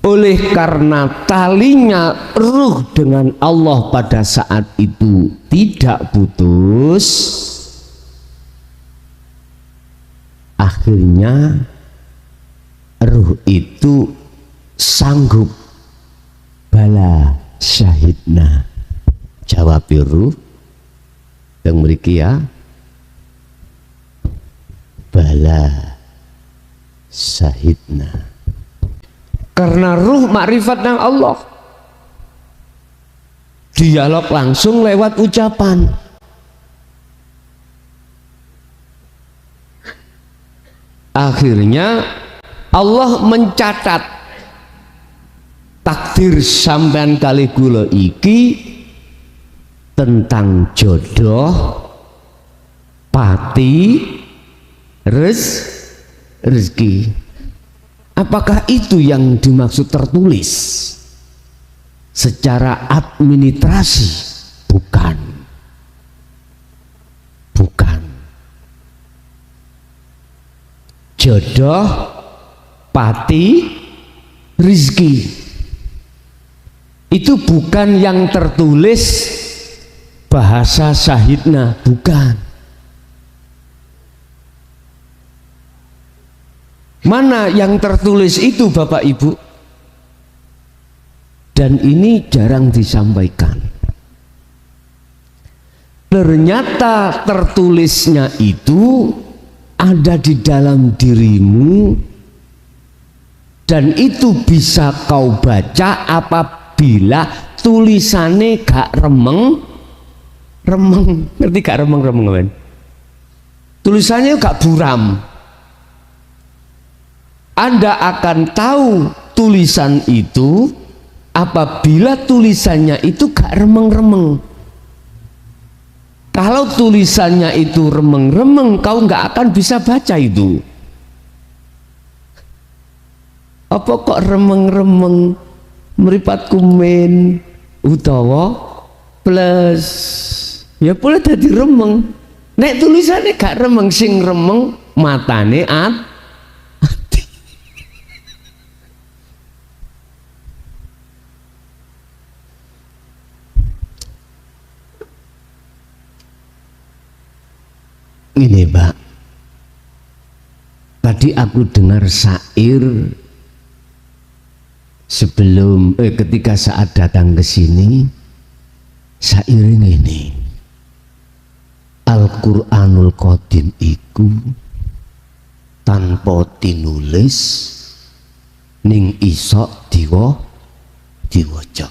Oleh karena talinya ruh dengan Allah pada saat itu tidak putus, akhirnya ruh itu sanggup bala syahidna. Jawab ruh yang mriki ya, bala syahidna. Karena ruh makrifat nang Allah, dialog langsung lewat ucapan. Akhirnya Allah mencatat takdir sampean kali kula iki tentang jodoh, pati, rezeki. Apakah itu yang dimaksud tertulis secara administrasi? Bukan. Bukan. Jodoh, pati, rizki itu bukan yang tertulis bahasa syahidna, bukan. Mana yang tertulis itu Bapak Ibu? Dan ini jarang disampaikan. Ternyata tertulisnya itu ada di dalam dirimu, dan itu bisa kau baca apabila tulisannya gak remeng. Ngerti gak remeng kan? Tulisannya gak buram. Anda akan tahu tulisan itu apabila tulisannya itu gak remeng-remeng. Kalau tulisannya itu remeng-remeng, kau gak akan bisa baca itu. Apa kok remeng-remeng, meripat kumen utawa plus, ya boleh jadi remeng. Nek tulisannya gak remeng, sing remeng matane ini Pak, tadi aku dengar syair sebelum ketika saat datang ke sini, syair ini, Al-Qur'anul Qadim iku tanpa tinulis ning isok diwaca.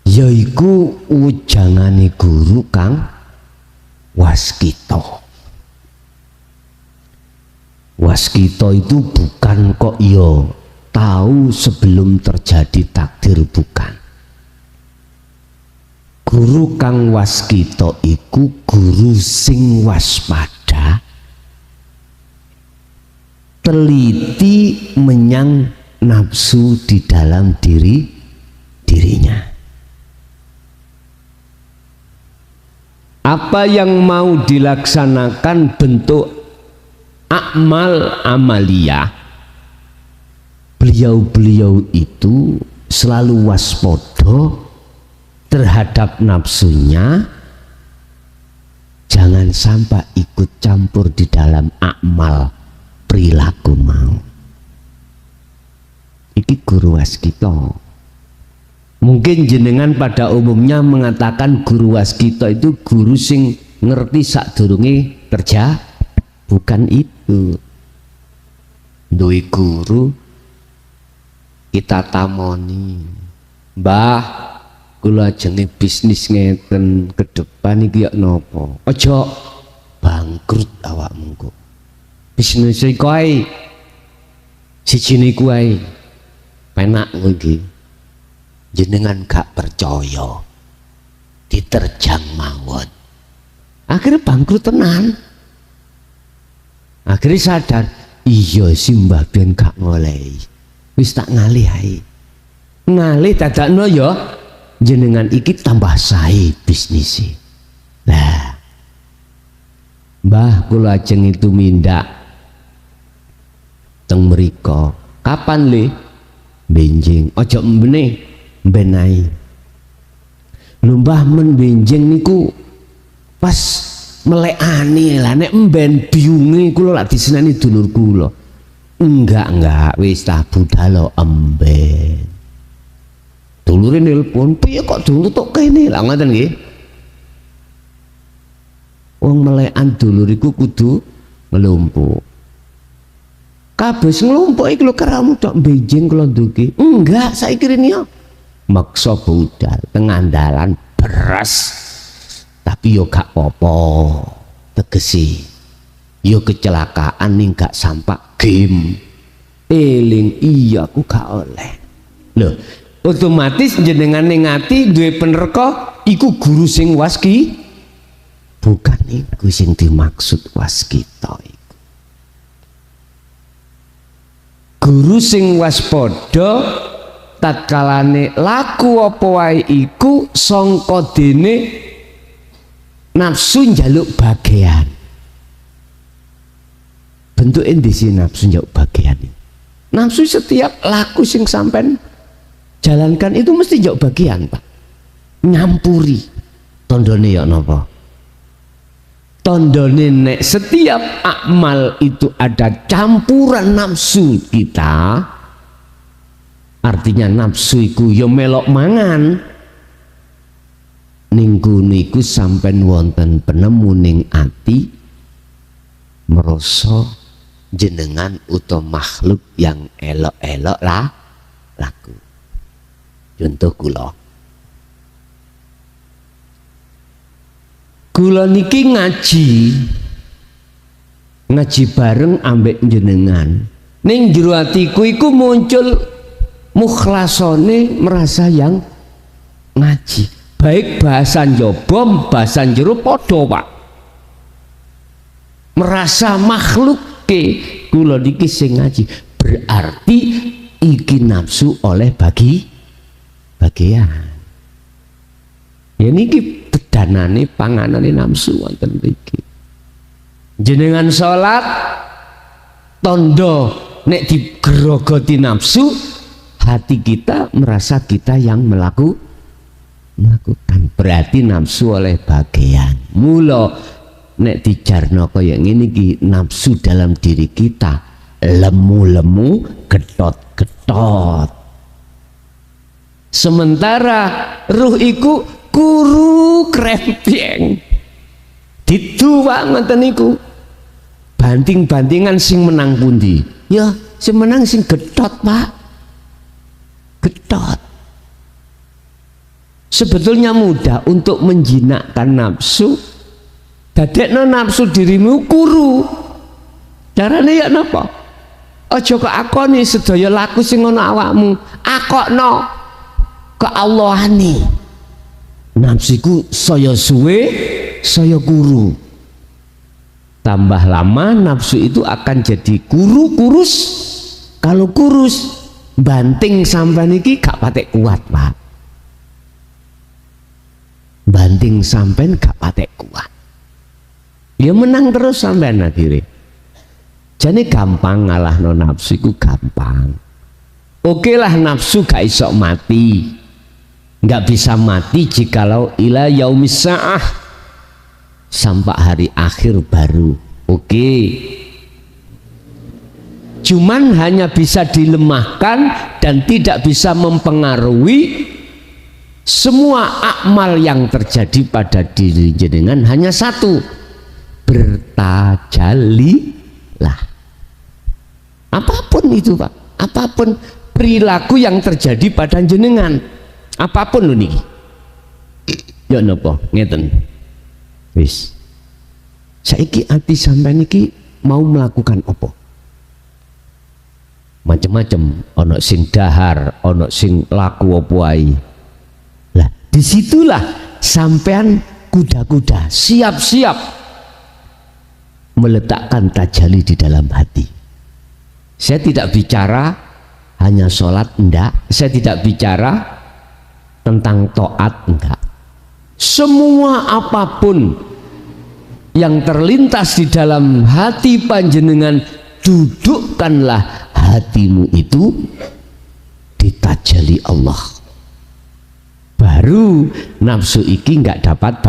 Yaiku ujangane guru kang waskita. Waskita itu bukan kok yo tahu sebelum terjadi takdir, bukan. Guru kang waskita iku guru sing waspada, teliti menyang nafsu di dalam dirinya. Apa yang mau dilaksanakan bentuk amal amaliyah, beliau itu selalu waspada terhadap nafsunya, jangan sampai ikut campur di dalam amal perilaku mau. Iki guru waskita. Mungkin jenengan pada umumnya mengatakan guru waskita itu guru sing ngerti sadurunge kerja, bukan itu. Duwe guru kita tamoni, Mbah, kula ajenge bisnis ngeten ke depan iki ya napa? Aja bangkrut awakmu kok. Bisnis iki kowe sijine kuwi penak iki. Jenengan gak percaya, diterjang mawon, akhirnya bangkrut tenan. Akhirnya sadar, iya sih Mbah Ben gak ngolehi, wis tak ngalih ae. Ngalih dadakno ya jenengan iki tambah sae bisnise. Lah Mbah kula ajeng itu mindak teng mriko. Kapan le? Benjing. Ojo mbene benai. Lumbah men benjing niku pas melekani lah, nek mben biunge kula lak diseneni dulur kula. Enggak wis ta budal emben. Dulure nelpon, piye kok dulur tok kene lah ngoten nggih. Wong melekan dulur iku kudu ngelumpuk. Kabeh nglumpuk iki lho karamu tok benjing kula nduki. Enggak, saiki rene yo maksa budal tengandalan beras. Tapi yo gak apa-apa, tegesi yo kecelakaan ning gak sampak game eling iya aku gak oleh lho, otomatis jenengan ning ati duwe penerka iku guru sing waski, bukan iku sing dimaksud waskita iku. Guru sing waspada tatkalane laku apa wae iku sangka dene nafsu njaluk bagian. Bentuk indisi nafsu njaluk bagian. Nafsu setiap laku sing sampean jalankan itu mesti njaluk bagian, Pak. Nyampuri. Tondone ya napa? Tondone nek setiap amal itu ada campuran nafsu kita, artinya nafsu iku ya melok mangan. Ninggu niku sampen wonten penemu ning ati merasa jenengan utawa makhluk yang elok-elok lah laku. Contoh kula niki ngaji bareng ambek jenengan. Ning jero atiku iku muncul mukhlasone merasa yang ngaji. Baik bahasa njaba bahasa jero padha, Pak. Merasa makhluk ke kula niki sing ngaji, berarti iki nafsu oleh bagian. Ya niki tedanane panganane nafsu wonten mriki. Jenengan salat tondo nek digerogoti nafsu, hati kita merasa kita yang melakukan, berarti nafsu oleh bagian. Mula nek dijarno kaya ngene iki nafsu dalam diri kita lemu-lemu, gedot-gedot. Sementara ruh iku kuru krempeng. Ditu Pak ngoten niku. Banting-bantingan sing menang pundi? Ya, sing menang sing gedot, Pak. Gedot. Sebetulnya mudah untuk menjinakkan nafsu. Dadekno nafsu dirimu kuru. Carane ya napa? Aja kok akoni sedaya laku sing ana awakmu. Akokno keallahane. Nafsiku saya suwe, saya kuru. Tambah lama nafsu itu akan jadi kurus. Kalau kurus, banting sampean iki gak patek kuat, Pak. Banting sampean gak patek kuat. Ya menang terus sampean akhirnya. Jadi gampang ngalahno nafsu iku gampang. Oke lah nafsu gak iso mati. Nggak bisa mati jikalau ila yaumis sa'ah, sampai hari akhir baru oke. Cuman hanya bisa dilemahkan dan tidak bisa mempengaruhi semua amal yang terjadi pada diri jenengan. Hanya satu, bertajallilah. Apapun itu, Pak, apapun perilaku yang terjadi pada jenengan, apapun lho niki. Ya napa ngeten. Wis. Saiki ati sampean iki mau melakukan apa? Macem-macem, ono sing dahar, ono sing laku apa wae. Lah, disitulah sampean kuda-kuda siap-siap meletakkan tajalli di dalam hati. Saya tidak bicara hanya sholat, enggak. Saya tidak bicara tentang taat, enggak. Semua apapun yang terlintas di dalam hati panjenengan, dudukkanlah hatimu itu ditajali Allah, baru nafsu iki nggak dapat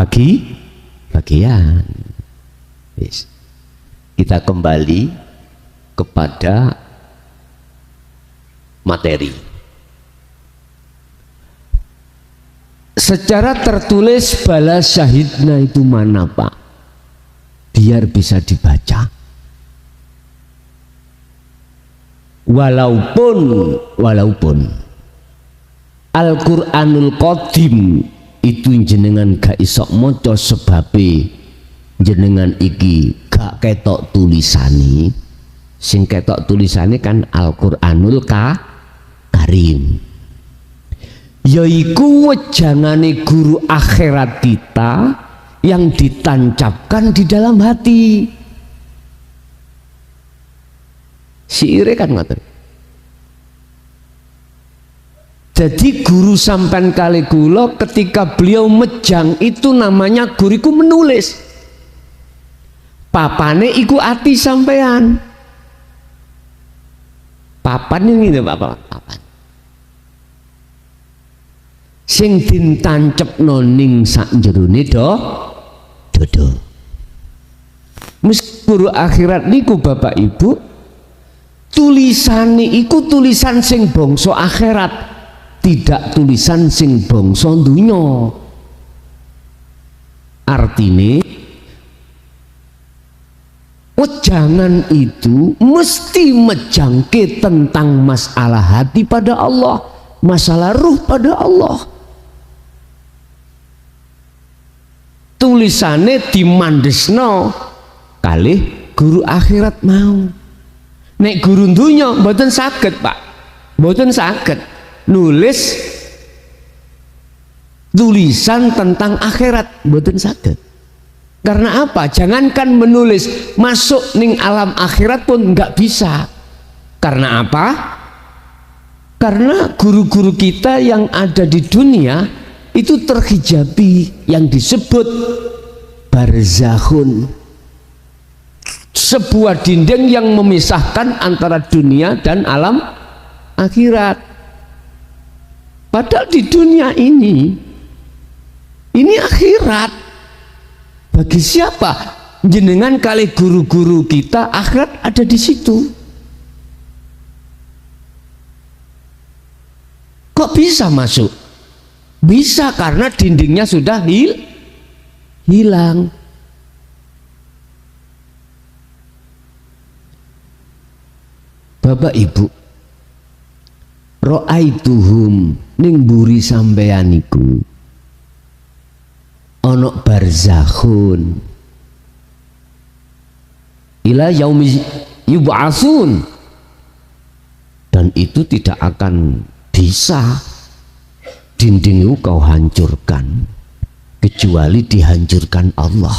bagian. Yes. Kita kembali kepada materi. Secara tertulis bala syahidna itu mana Pak? Biar bisa dibaca. Walaupun Al-Qur'anul Qadim itu jenengan gak isok moco sebabe jenengan iki gak ketok tulisane. Sing ketok tulisane kan Al-Qur'anul Karim, yaiku wejangane guru akhirat kita yang ditancapkan di dalam hati. Siire kan ngoten. Jadi guru sampan kali kula ketika beliau mejang itu namanya guriku menulis. Papane iku ati sampean. Papan ini papan. Sing dintancepno ning sak jerone dodo. Meski guru akhirat niku Bapak Ibu, tulisane iku tulisan sing bangsa akhirat, tidak tulisan sing bangsa dunya. Artine wejangan itu mesti menjangkit tentang masalah hati pada Allah, masalah ruh pada Allah. Tulisane dimandesno kalih guru akhirat mau. Nek guru dunya mboten saged Pak, mboten saged nulis tulisan tentang akhirat, mboten saged. Karena apa? Jangankan menulis, masuk ning alam akhirat pun nggak bisa. Karena apa? Karena guru-guru kita yang ada di dunia itu terhijabi yang disebut barzakhun, sebuah dinding yang memisahkan antara dunia dan alam akhirat. Padahal di dunia ini akhirat. Bagi siapa? Jenengan kali guru-guru kita, akhirat ada di situ. Kok bisa masuk? Bisa karena dindingnya sudah hilang. Bapak Ibu, ro'aituhum ning buri sampeyaniku onok barzakhun ila yaumi yub'atsun, dan itu tidak akan bisa dinding itu kau hancurkan kecuali dihancurkan Allah.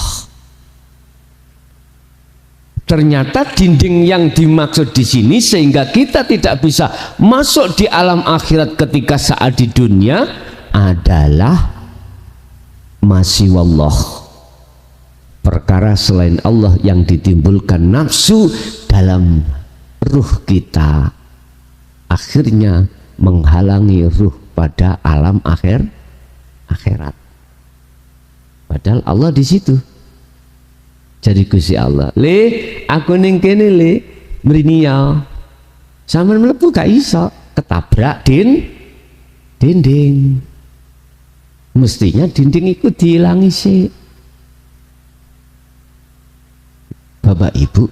Ternyata dinding yang dimaksud di sini sehingga kita tidak bisa masuk di alam akhirat ketika saat di dunia adalah masih wallah, perkara selain Allah yang ditimbulkan nafsu dalam ruh kita, akhirnya menghalangi ruh pada alam akhirat. Padahal Allah di situ. Jadi Gusti Allah, aku ning kene mrini ya. Sampeyan mlebu gak iso, ketabrak dinding. Mestinya dinding itu dihilangi sih. Bapak Ibu,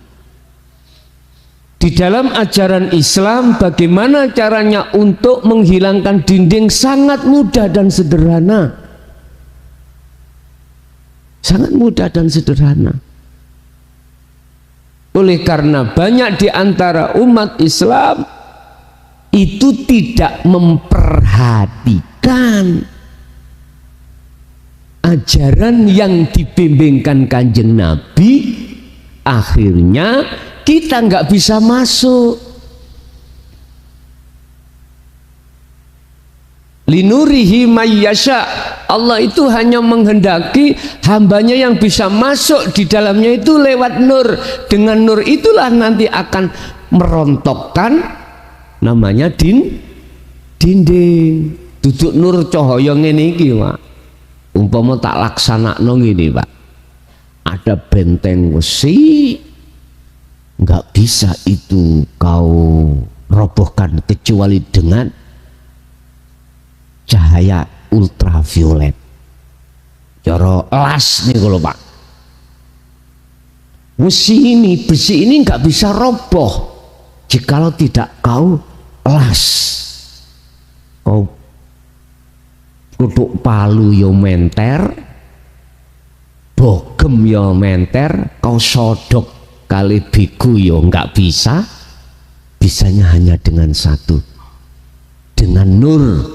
di dalam ajaran Islam bagaimana caranya untuk menghilangkan dinding? Sangat mudah dan sederhana. Sangat mudah dan sederhana. Oleh karena banyak di antara umat Islam itu tidak memperhatikan ajaran yang dibimbingkan Kanjeng Nabi, akhirnya kita nggak bisa masuk. Linurihi mayyasha, Allah itu hanya menghendaki hambanya yang bisa masuk di dalamnya itu lewat nur. Dengan nur itulah nanti akan merontokkan namanya dinding. Duduk nur cahaya ngene iki, Pak. Umpama tak laksanakno ngene, Pak. Ada benteng besi, nggak bisa itu kau robohkan kecuali dengan cahaya ultraviolet. Cara las nih kalau Pak. Besi ini nggak bisa roboh jikalau tidak kau las. Kau kutuk palu yo menter, bogem yo menter, kau sodok kali biku yo nggak bisa. Bisanya hanya dengan satu, dengan nur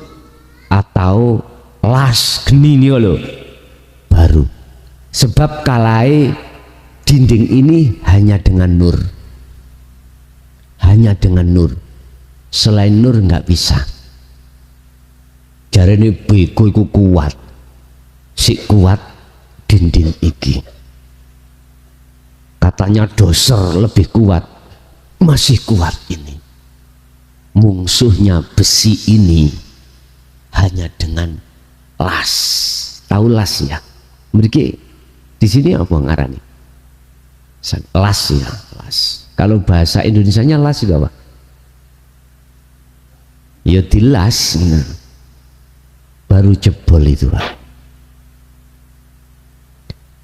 atau las geni nih loh baru. Sebab kalai dinding ini hanya dengan nur, hanya dengan nur. Selain nur nggak bisa. Jarene bego iku kuat, si kuat dinding iki. Katanya doser lebih kuat, masih kuat ini. Mungsuhnya besi ini hanya dengan las. Tahu las ya? Mriki di sini apa ngarani? Las ya, las. Kalau bahasa Indonesianya las juga Pak. Ya dilas. Nah. Baru jebol itu Pak.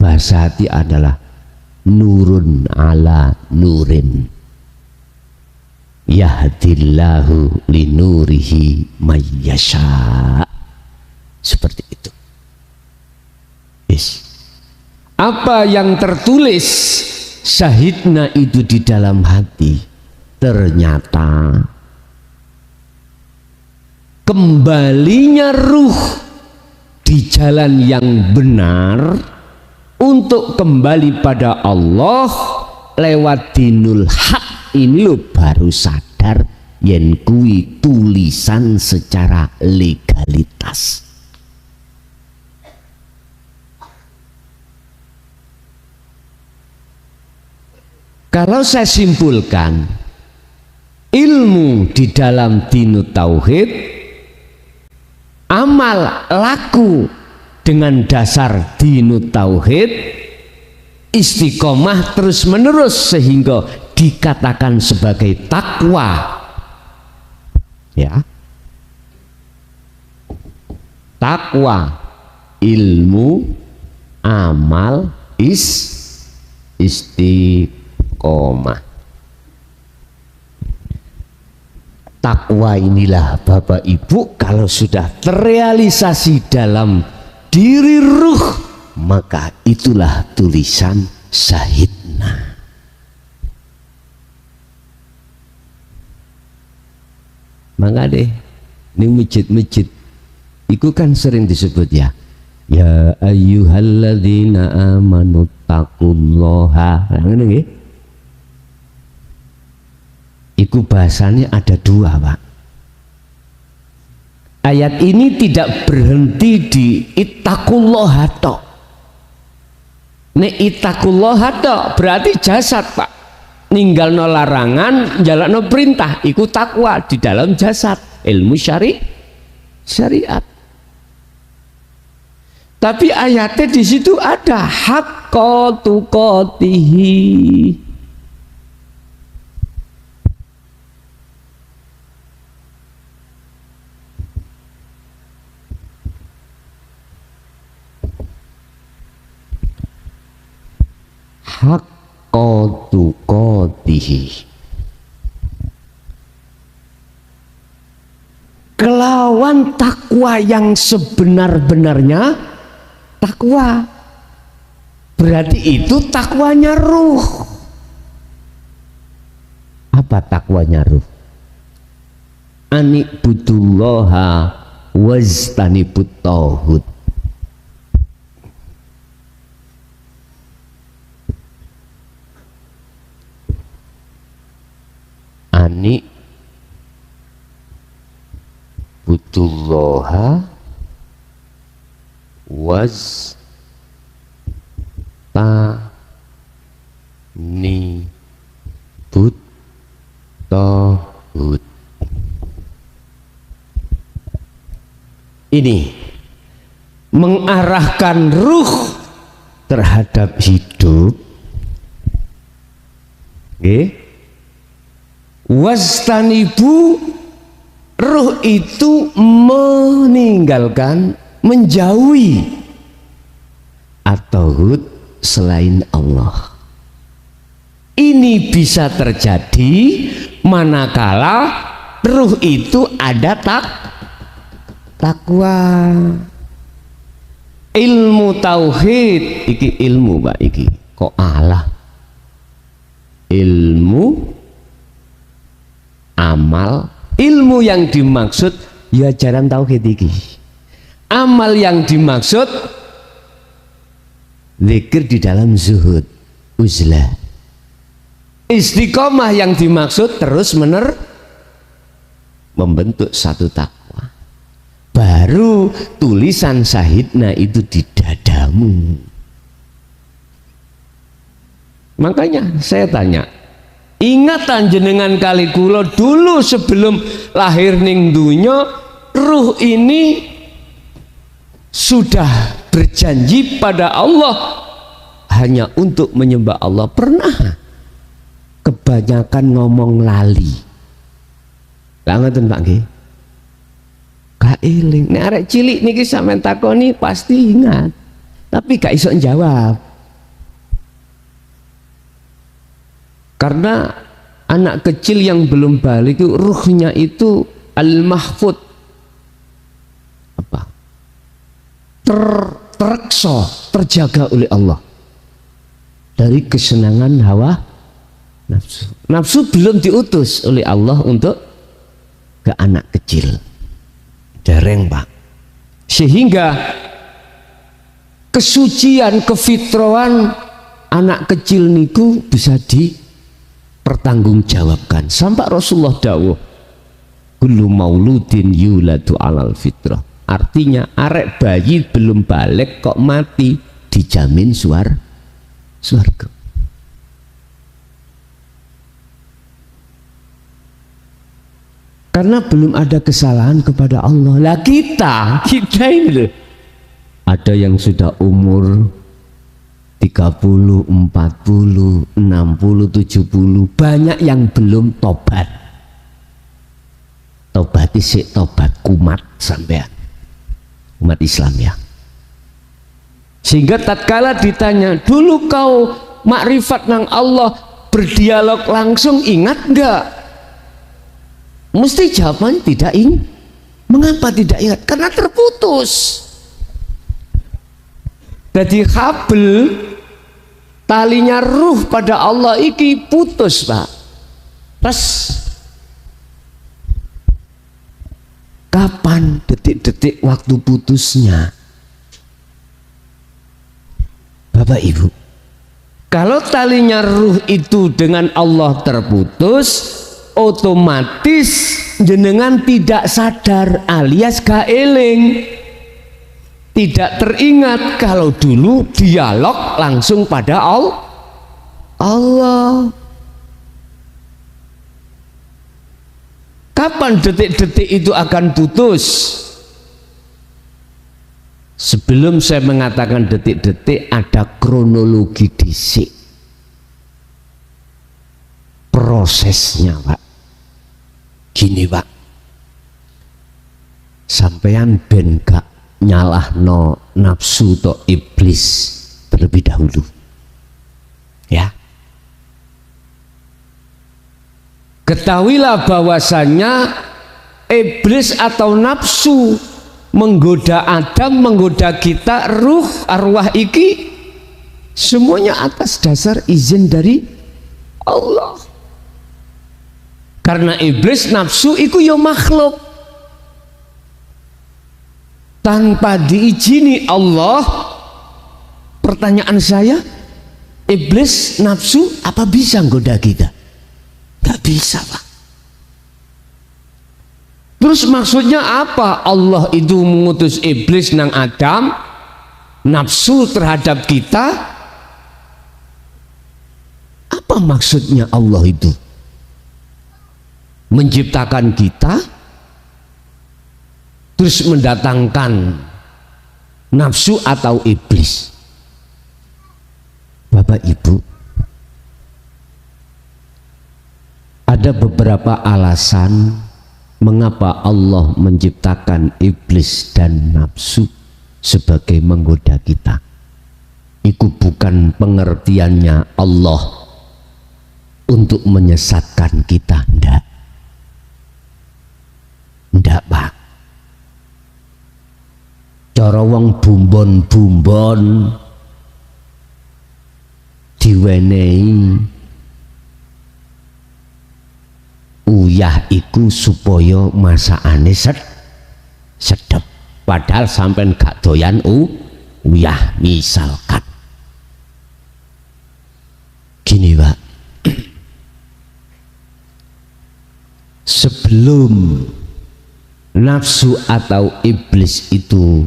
Bahasa hati adalah nurun ala nurin yahdillahu linurihi mayyasha. Seperti itu. Yes. Apa yang tertulis syahidna itu di dalam hati, ternyata kembalinya ruh di jalan yang benar untuk kembali pada Allah lewat dinul haq ini lo baru sadar yen kui tulisan secara legalitas. Kalau saya simpulkan, ilmu di dalam dinut tauhid, amal laku dengan dasar dinut tauhid, istiqomah terus menerus sehingga dikatakan sebagai takwa. Ya, takwa, ilmu, amal, istiqomah. Takwa inilah Bapak Ibu, kalau sudah terrealisasi dalam diri ruh, maka itulah tulisan syahidna. Maka deh, ini masjid-masjid itu kan sering disebut ya, ya ayyuhalladzina amanu taqullaha. Ngene nggih. Iku bahasanya ada dua Pak. Ayat ini tidak berhenti di ittaqullaha tok. Nek ittaqullaha tok berarti jasad Pak. Ninggalno larangan, njalakno perintah, iku takwa di dalam jasad, ilmu syariat. Tapi ayatnya di situ ada haqqa tuqatihi. Haqqa tuqatihi, kelawan takwa yang sebenar-benarnya takwa. Berarti itu takwanya ruh. Apa takwanya ruh? Ani'budullaha wajtanibut tauhid. Ani butullaha was ta ni but Tohut. Ini mengarahkan ruh terhadap hidup. Nggih. Wastanibu, ruh itu meninggalkan, menjauhi at-taghut selain Allah. Ini bisa terjadi manakala ruh itu ada takwa. Ilmu tauhid iki ilmu Pak iki kok Allah. Ilmu amal, ilmu yang dimaksud ya ajaran tauhid iki. Amal yang dimaksud zikir di dalam zuhud, uzlah. Istiqomah yang dimaksud terus membentuk satu takwa. Baru tulisan syahidna itu di dadamu. Makanya saya tanya, ingatan jenengan kali kula dulu sebelum lahir ning dunya, ruh ini sudah berjanji pada Allah hanya untuk menyembah Allah. Pernah kebanyakan ngomong lali. Lah ngoten Pak nggih. Gak eling. Nek arek cilik niki sampean takoni pasti ingat. Tapi gak iso jawab. Karena anak kecil yang belum balik itu ruhnya itu al-mahfud. Apa? Terekso, terjaga oleh Allah dari kesenangan hawa nafsu. Nafsu belum diutus oleh Allah untuk ke anak kecil. Dereng Pak. Sehingga kesucian, kefitrahan anak kecil niku bisa dipertanggungjawabkan. Sampai Rasulullah dawuh, kullu mauludin yuladu alal fitrah. Artinya arek bayi belum balik kok mati dijamin swarga. Karena belum ada kesalahan kepada Allah. Lah kita ini loh. Ada yang sudah umur 30, 40, 60, 70, banyak yang belum tobat. Tobat isik tobat kumat sampean. Umat Islam ya. Sehingga tatkala ditanya, dulu kau makrifat nang Allah, berdialog langsung, ingat enggak? Mesti jawabannya tidak ingat. Mengapa tidak ingat? Karena terputus. Jadi kabel talinya ruh pada Allah iki putus Pak. Terus kapan detik-detik waktu putusnya? Bapak Ibu, kalau talinya ruh itu dengan Allah terputus, otomatis jenengan tidak sadar alias gak eling, tidak teringat kalau dulu dialog langsung pada Allah. Kapan detik-detik itu akan putus? Sebelum saya mengatakan detik-detik, ada kronologi disik prosesnya Pak. Gini Pak, sampean ben gak nyalahno nafsu atau iblis terlebih dahulu ya. Ketahuilah bahwasannya iblis atau nafsu menggoda Adam, menggoda kita, ruh, arwah iki semuanya atas dasar izin dari Allah. Karena iblis nafsu iku yo makhluk, tanpa diizini Allah. Pertanyaan saya, iblis nafsu apa bisa nggoda kita? Gak bisa Pak. Terus maksudnya apa? Allah itu mengutus iblis nang Adam, nafsu terhadap kita. Apa maksudnya Allah itu? menciptakan kita, terus mendatangkan nafsu atau iblis. Bapak Ibu, ada beberapa alasan mengapa Allah menciptakan iblis dan nafsu sebagai menggoda kita. Itu bukan pengertiannya Allah untuk menyesatkan kita, ndak Pak. Cara wong bumbon-bumbon diwenehi uyah iku supaya masakane sedep, padahal sampean gak doyan uyah. Misalkan gini Pak, sebelum nafsu atau iblis itu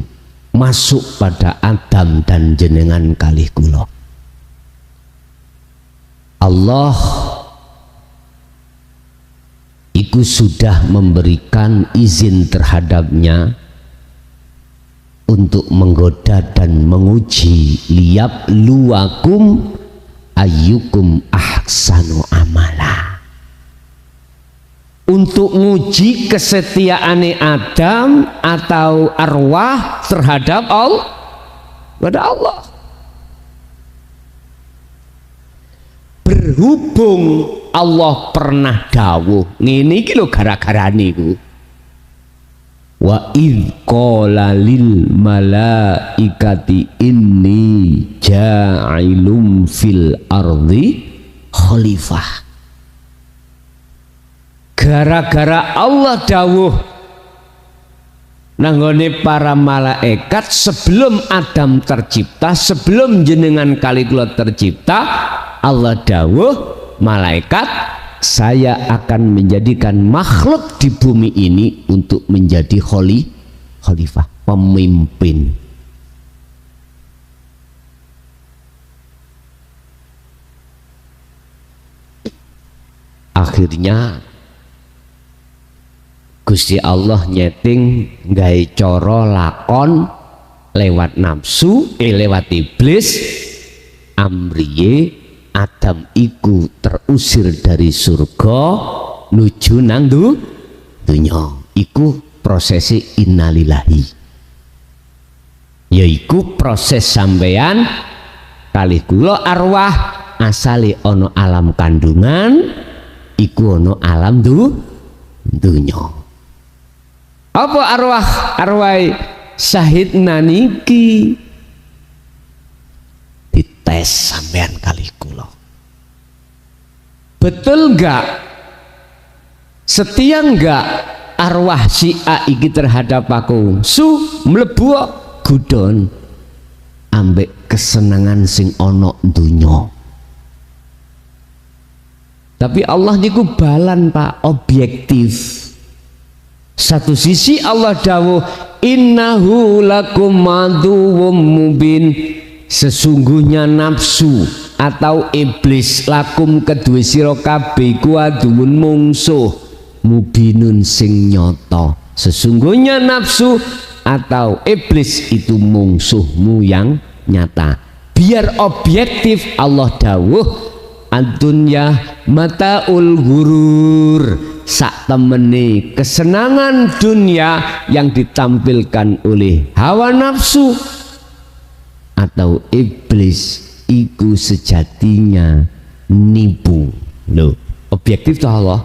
masuk pada Adam dan jenengan kalih kula, Allah itu sudah memberikan izin terhadapnya untuk menggoda dan menguji, liyab luwakum ayyukum ahsanu amala, untuk menguji kesetiaane Adam atau arwah terhadap Allah. Berhubung Allah pernah dawuh ngene iki lho gara-gara niku, wa idh qala lil malaikati inni ja'ilum fil ardi khalifah. Gara-gara Allah dawuh nanggone para malaikat sebelum Adam tercipta, sebelum jenengan kali kula tercipta, Allah dawuh malaikat, saya akan menjadikan makhluk di bumi ini untuk menjadi khalifah, pemimpin. Akhirnya Gusti Allah nyeting gawe cara lakon lewat nafsu, lewat iblis, amriye Adam iku terusir dari surga nuju nang dunya. Iku prosesi innalillahi, yaiku proses sampeyan kalih kula arwah asale ana alam kandungan, iku ana alam dunya. Apa arwah syahidna niki dites sampean kali kula, betul enggak, setia enggak arwah si A iki terhadap aku, mlebu gudon ambek kesenangan sing ana dunya. Tapi Allah niku balan Pak, objektif. Satu sisi Allah dawuh innahu lakum aduwwum mubin, sesungguhnya nafsu atau iblis lakum kedue sira kabeh ku aduwun mungsuh mubinun sing nyata. Sesungguhnya nafsu atau iblis itu mungsuhmu yang nyata. Biar objektif Allah dawuh ad-dunya mataul ghurur, sak temene kesenangan dunia yang ditampilkan oleh hawa nafsu atau iblis iku sejatinya nipu. Loh, objektif tuh Allah,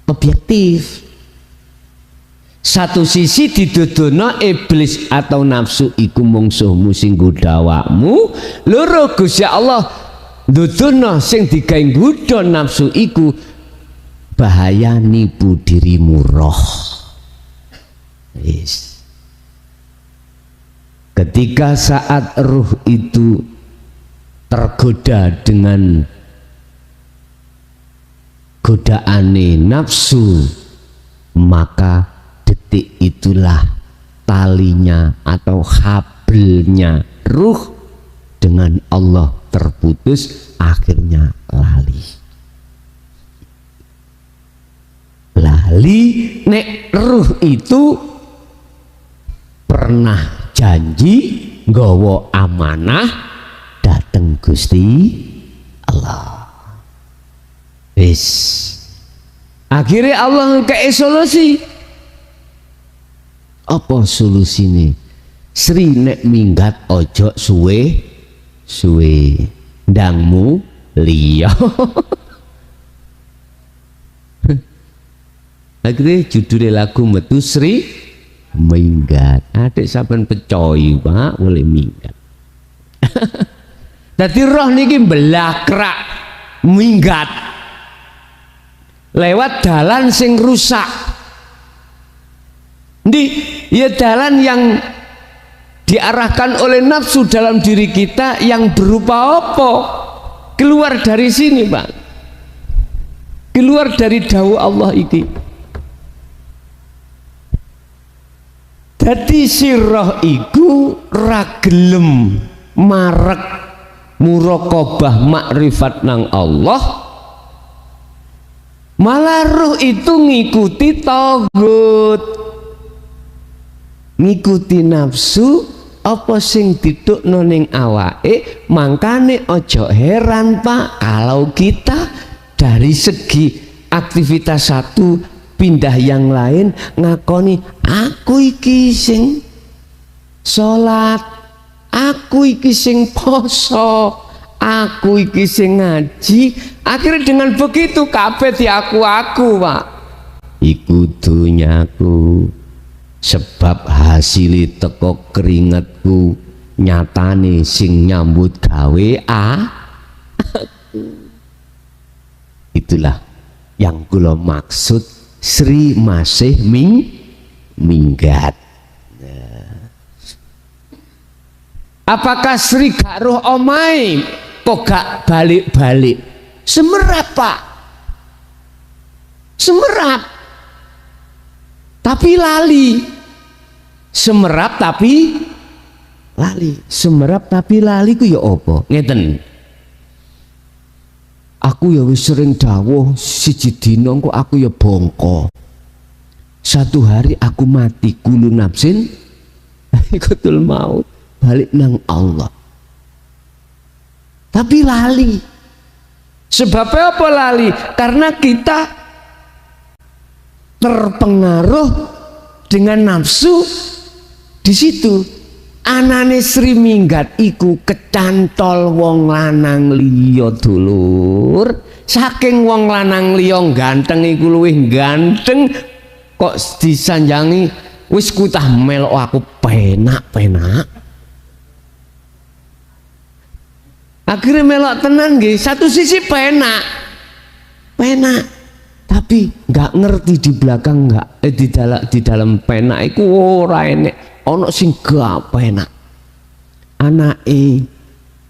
objektif. Satu sisi didudono iblis atau nafsu iku mungsuhmu sing nggodha awakmu, loro Gusti Allah dudono sing digawe nggodha nafsu iku bahaya nipu dirimu roh. Yes. Ketika saat ruh itu tergoda dengan godaane nafsu, maka detik itulah talinya atau hablnya ruh dengan Allah terputus, akhirnya lali. lali nek ruh itu pernah janji nggawa amanah dateng Gusti Allah. Wis akhirnya Allah ngekei solusi. Apa solusine? Sri nek minggat ojo suwe ndangmu liya. Akhirnya judulnya lagu metu Sri minggat. Adik sampean pecoy Pak boleh minggat. Dadi roh niki belakrak minggat lewat dalan sing rusak. Ndi ya dalan yang diarahkan oleh nafsu dalam diri kita yang berupa apa? Keluar dari sini Pak, keluar dari dawuh Allah iki. Dadi sirah iku ra gelem marek muraqabah makrifat nang Allah, malah ruh itu ngikuti tagut, ngikuti nafsu apa sing didukno ning awake. Mangkane ojo heran Pak kalau kita dari segi aktivitas satu pindah yang lain ngakoni aku iki sing salat, aku iki sing poso, aku iki sing ngaji. Akhirnya dengan begitu kabeh diaku-aku Pak. Iku dunyaku, sebab hasil teko keringetku, nyatane sing nyambut gawe itulah yang kula maksud Sri masih minggat. Apakah Sri gak roh omai kok gak balik-balik? Semerap Pak, semerap tapi lali, semerap tapi lali, semerap tapi lali ku ya apa? Ngeten, aku ya wis sering dawuh siji dina kok aku ya bongko. Satu hari aku mati kulu nafsin ikutul maut, balik nang Allah. Tapi lali. Sebabnya apa lali? Karena kita terpengaruh dengan nafsu. Di situ anane Sri minggat iku kecantol wong lanang liya dulur. Saking wong lanang liya ganteng iku luwih ganteng kok disanjangi wis kutah melok aku penak-penak. Akhirnya melok tenan nggih, satu sisi penak tapi nggak ngerti di belakang di dalam penak iku ora enek ana sing gak penak. Anake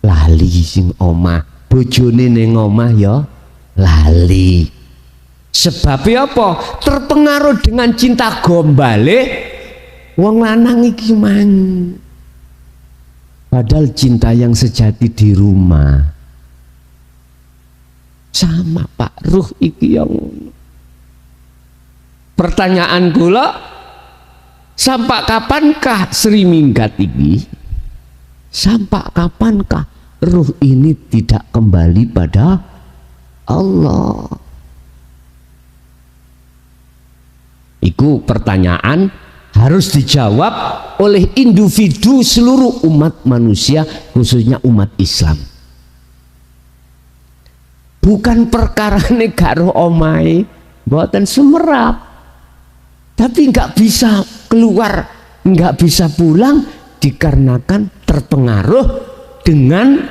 lali sing omah, bojone ning omah ya lali. Sebabnya apa? Terpengaruh dengan cinta gombale wong lanang iki mang. Padahal cinta yang sejati di rumah. Sama Pak, ruh iki yang pertanyaan kula, sampai kapankah Sri minggat ini? Sampai kapankah ruh ini tidak kembali pada Allah? Iku pertanyaan harus dijawab oleh individu seluruh umat manusia, khususnya umat Islam. Bukan perkara negara omai, buatan semerap, tapi nggak bisa keluar, nggak bisa pulang dikarenakan terpengaruh dengan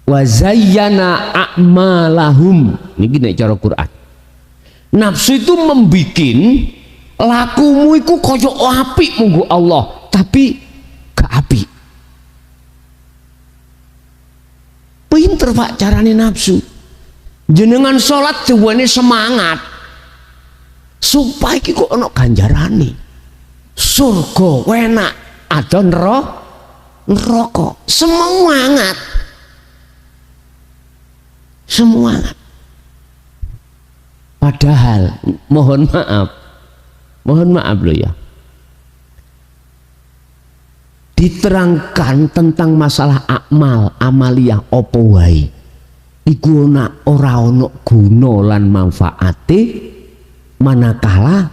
wazayyana a'malahum. Ini nek cara Quran. Nafsu itu membikin lakumu iku koyo apik munggu Allah, tapi gak apik. Pinter Pak carane nafsu. Jenengan sholat diwane semangat supaya iki kok ana ganjarane. Surga enak, ada neraka. Semangat. Padahal mohon maaf loh ya, diterangkan tentang masalah amaliyah opo wae iku ora ana guna lan manfaate manakala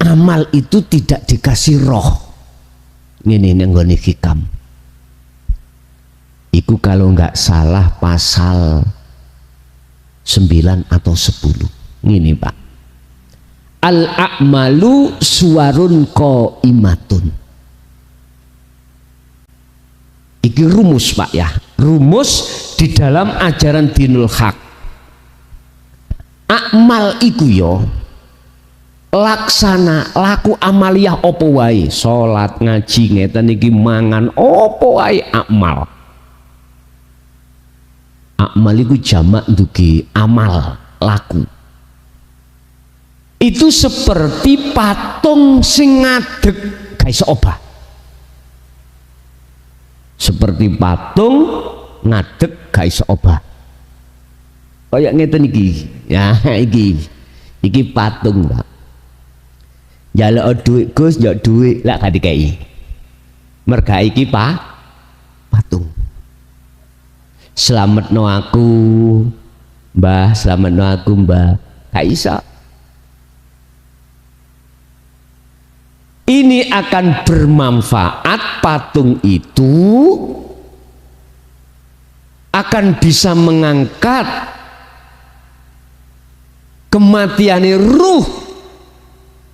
amal itu tidak dikasih roh. Ini nggone hikam iku kalau nggak salah pasal 9 atau 10. Ngene Pak, al a'malu suwarun qaimatun. Iki rumus Pak ya, rumus di dalam ajaran dinul haq. Akmal iku yo laksana laku amaliyah opo wae, salat ngaji ngeten iki mangan opo wae akmal. Akmal iku jamak dugi amal laku. Itu seperti patung sing ngadeg gawe obah. Seperti patung ngadeg gak iso obah. Kayak ngeten iki. Ya, iki patung, Pak. Njaluk dhuwit Gus, njaluk dhuwit lak gak dikai. Merga iki patung. Selametno aku, Mbah, selametno aku, Mbah. Gak iso. Ini akan bermanfaat, patung itu akan bisa mengangkat kematian ruh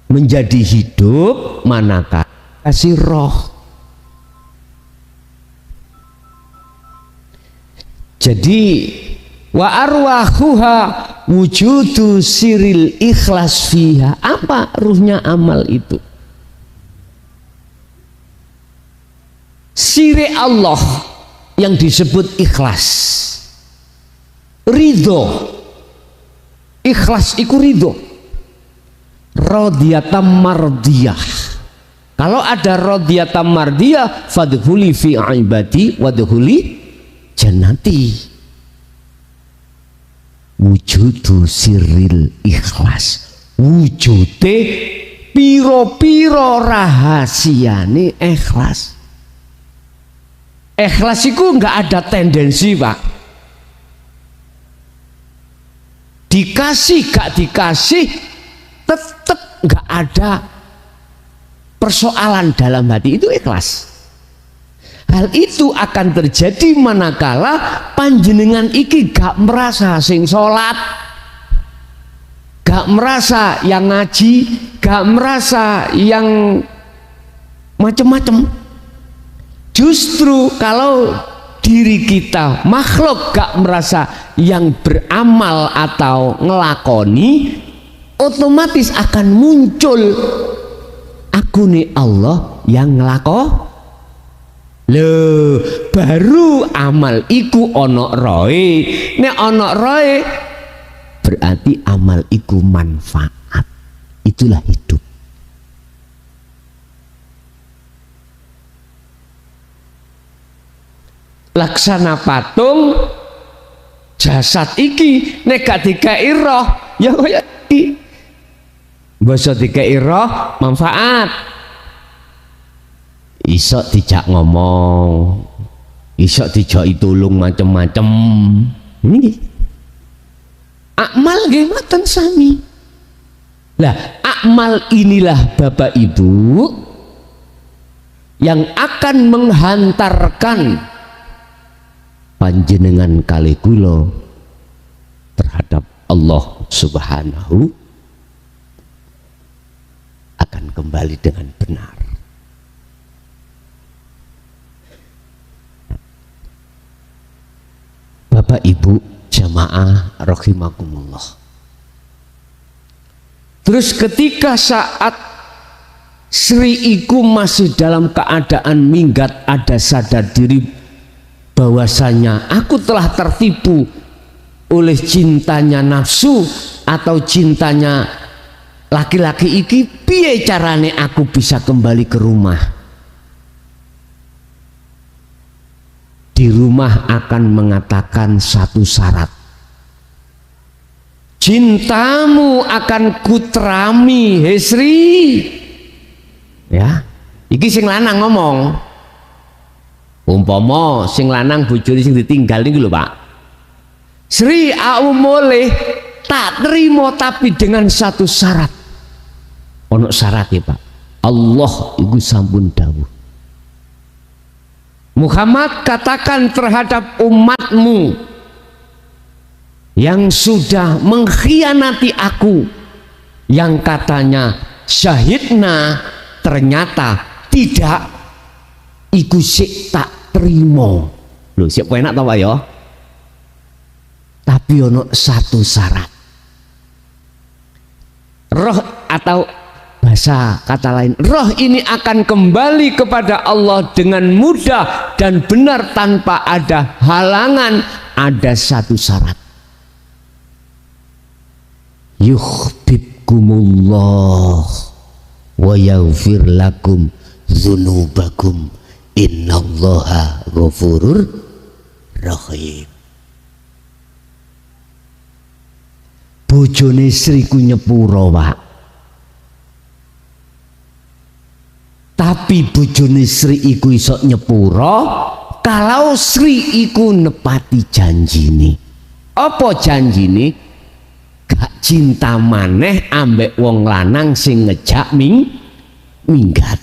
menjadi hidup manakala kasih roh. Jadi wa arwahuha wujudu siril ikhlas fiha. Apa ruhnya amal itu? Siri Allah yang disebut ikhlas, ridho. Ikhlas iku ridho, radhiyatam mardiyah. Kalau ada radhiyatam mardiyah, fadkhuli fi ibadi wadkhuli jannati. Wujudu siril ikhlas, wujude piro-piro rahasiane ikhlas. Ikhlas itu nggak ada tendensi, Pak. Dikasih gak dikasih tetap nggak ada persoalan dalam hati, itu ikhlas. Hal itu akan terjadi manakala panjenengan iki gak merasa sing sholat, gak merasa yang ngaji, gak merasa yang macem-macem. Justru kalau diri kita makhluk gak merasa yang beramal atau ngelakoni, otomatis akan muncul aku nih Allah yang ngelakoni. Loh, baru amal iku ono roe. Nek ono roe berarti amal iku manfaat. Itulah hidup. Laksana patung jasad iki nek gak dikai roh ya kaya iki. Basa dikai roh manfaat. Iso dijak ngomong, iso dijak tulung macem-macem. Ini akmal nggih ngoten sami. Lah, akmal inilah Bapak Ibu yang akan menghantarkan panjenengan kali kula terhadap Allah Subhanahu, akan kembali dengan benar. Bapak Ibu jamaah rahimakumullah. Terus ketika saat Sri iku masih dalam keadaan minggat, ada sadar diri bahwasanya aku telah tertipu oleh cintanya nafsu atau cintanya laki-laki iki, piye carane aku bisa kembali ke rumah? Di rumah akan mengatakan satu syarat, cintamu akan kutrami Hesri. Ya, iki sing lanang ngomong. Umpama sing lanang bojone sing ditinggal niku lho Pak, Sri aku boleh tak terima tapi dengan satu syarat. Ono syarat ya Pak, Allah iku sampun dawuh, Muhammad katakan terhadap umatmu yang sudah mengkhianati aku, yang katanya syahidna ternyata tidak, iku sik tak terima. Lho siap enak tau Pak ya, tapi ono satu syarat. Roh atau bahasa kata lain, roh ini akan kembali kepada Allah dengan mudah dan benar tanpa ada halangan. Ada satu syarat, yuhibbukumullah wa yaghfir lakum dzunubakum innallaha ghafurur rahim. Bojone Sri ku nyepuro Pak, tapi bojone Sri iku iso nyepuro kalau Sri iku nepati janjine. Apa janjine? Gak cinta maneh ambek wong lanang sing ngejak minggat.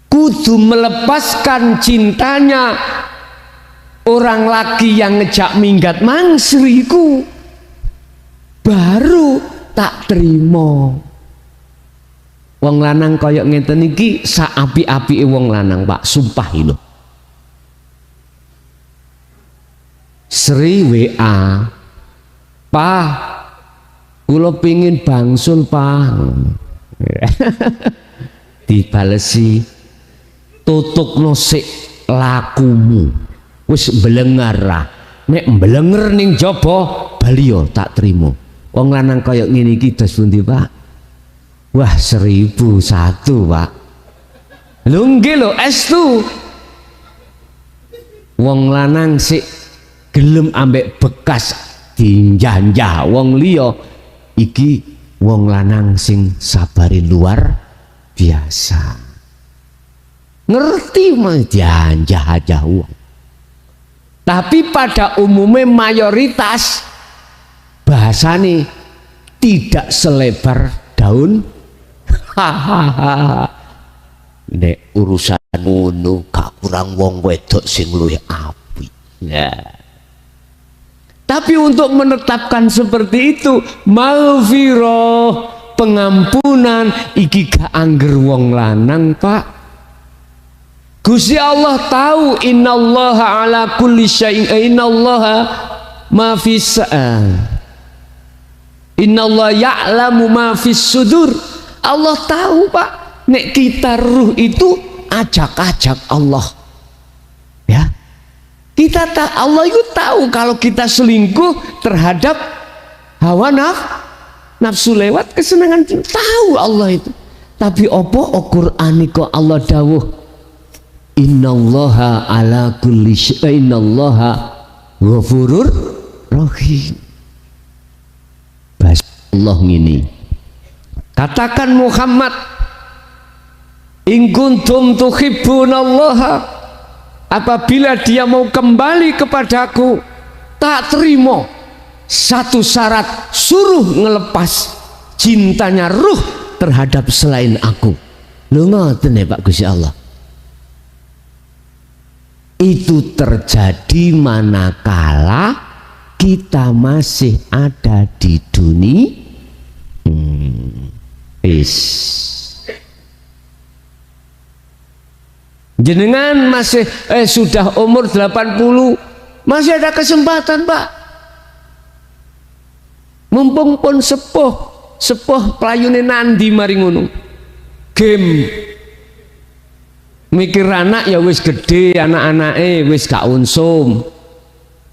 Kudu melepaskan cintanya orang laki yang ngejak minggat mang Sriku, baru tak terima. Wong lanang koyok ngeten iki sak api-apike wong lanang Pak, sumpah lho. Sri WA, Pak, kula pingin bangsul Pak. Dibalesi, tutukno sik lakumu, wis mblengar ra. Nek mblenger ning jaba bali yo tak trimo. Wong lanang kaya ngene iki dos pundi Pak? Wah 1001 Pak. Lho nggih lho estu. Wong lanang sik gelem ambek bekas dinjanjah wong liya iki wong lanang sing sabari luar biasa, ngerti mah janjah aja wong. Tapi pada umumnya mayoritas bahasane tidak selebar daun. Hahaha. Nek urusan ngono gak kurang wong wedok sing luwih apik. Nah. Tapi untuk menetapkan seperti itu, maghfirah, pengampunan iki gak angger wong lanang Pak. Gusti Allah tahu, innallaha ala kulli syai'in, innallaha ma fis innallaha ya'lamu ma fis sudur. Allah tahu Pak, nek kita ruh itu ajak-ajak Allah. Ya. Kita tak, Allah itu tahu kalau kita selingkuh terhadap hawa nafsu lewat kesenangan, tahu Allah itu. Tapi opo Al-Qur'an kok Allah dawuh innallaha ala kulli syai'in innallaha ghafurur rahim. Bahasa Allah ngini. Katakan Muhammad, in kuntum tuhibbunallaha, apabila dia mau kembali kepadaku, tak terima satu syarat, suruh ngelepas cintanya ruh terhadap selain aku. Lu ngoten ya Pak Gusti Allah. Itu terjadi manakala kita masih ada di dunia. Jenengan masih sudah umur 80, masih ada kesempatan Pak. Mumpung pun sepuh pelayune nandi mari ngono. Game mikir anak ya wis gede, anak-anake wis gak unsum.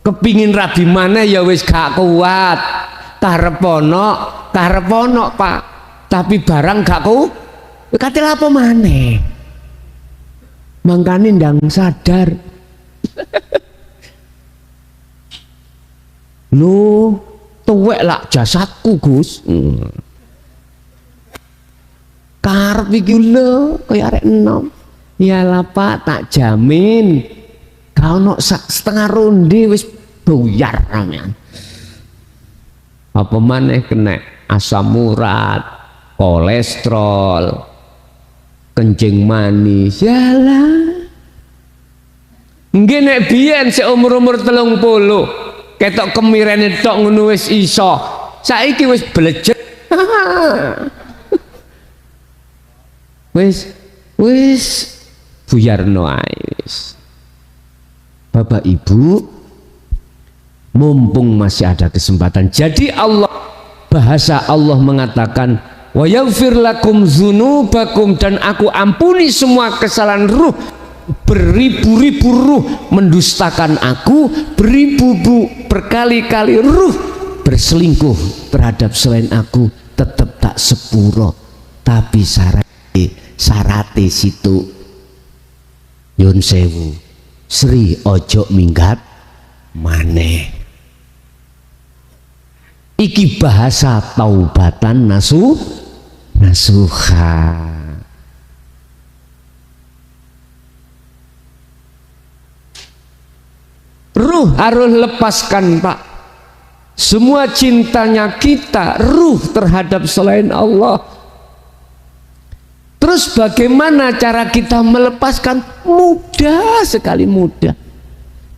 Kepingin rabi maneh ya wis gak kuat. Karep ono Pak. Tapi barang gak ku katil apa maneh. Mangkane ndang sadar. Lho, tuwek lak jasadku Gus. Karep iki lho kaya arek enom. Iyalah Pak, tak jamin kau ono setengah ronde wis buyar ramean. Apa maneh kena asam urat, kolesterol, kencing manis. Yalah. Nggih nek biyen sik umur-umur 30, ketok kemirene tok ngono wis iso. Saiki wis blejet. Wis buyarno ae wis. Bapak Ibu, mumpung masih ada kesempatan. Jadi Allah, bahasa Allah mengatakan wa yaghfir lakum dzunubakum, dan aku ampuni semua kesalahan ruh. Beribu-ribu ruh mendustakan aku, berkali-kali ruh berselingkuh terhadap selain aku, tetap tak sepuro. Tapi sarate situ yun sewu, Sri ojo minggat maneh. Iki bahasa taubatan nasuha. Ruh harus lepaskan Pak. Semua cintanya kita ruh terhadap selain Allah. Terus bagaimana cara kita melepaskan? Mudah sekali, mudah.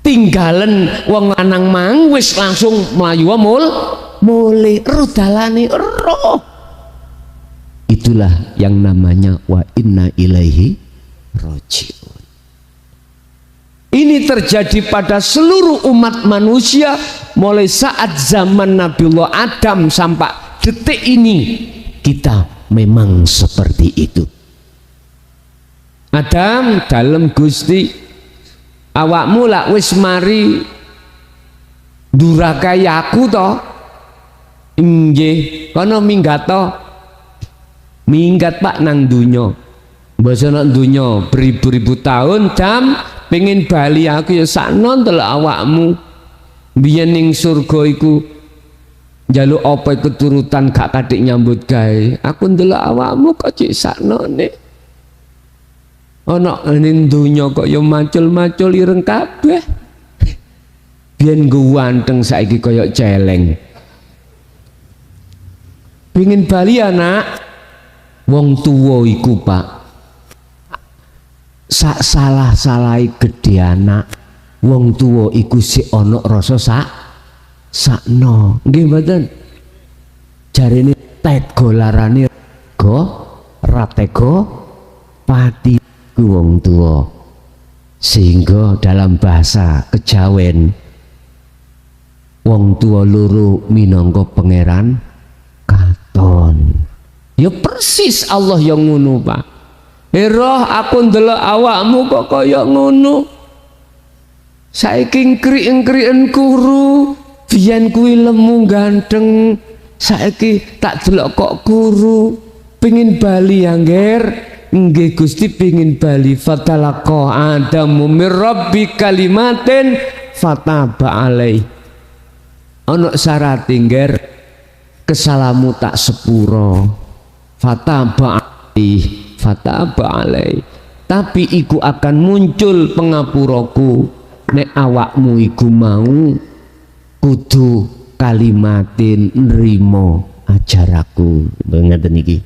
Tinggalan wong lanang mang wis langsung mlayu mulai ruh dalane roh. Itulah yang namanya wa inna ilaihi rajiun. Ini terjadi pada seluruh umat manusia mulai saat zaman Nabiullah Adam sampai detik ini. Kita memang seperti itu. Adam dalam Gusti, awakmu lak wis mari durakai aku to, nggih kono minggat to, minggat Pak nang dunyo. Mbasa nang dunyo beribu-ribu tahun jam pengen bali aku ya sakno ndelok awakmu. Biyen ning surga iku njaluk apa keturutan gak katik nyambut gawe. Aku ndelok awakmu kok cik saknone. Ana ning donya kok ya macul-macul ireng kabeh. Biyen ganteng saiki kaya celeng. Pengin bali anak. Wong tuwa iku Pak, sak salah-salahe gedhe anak. Wong tuwa iku sik ana rasa sakno. Nggih mboten? Jarene tega larane ratega pati ku wong tuwa. Sehingga dalam bahasa kejawen wong tuwa loro minangka pangeran katon. Ya persis Allah yang ngono Pak. Roh aku ndelok awakmu kok kaya ngono. Saiki ngkrik-ngkriken kuru, biyen kuwi lemu ganteng, saiki tak delok kok kuru. Pengin bali angger. Nggih Gusti pengin bali. Fatalaqa Adamu mir rabbi kalimatin fataba alai. Ana syarat ngger, kesalamu tak sepuro. Fataba alai, tapi iku akan muncul pengapuraku nek awakmu iku mau kudu kalimatin nrimo ajaraku. Ngeten iki,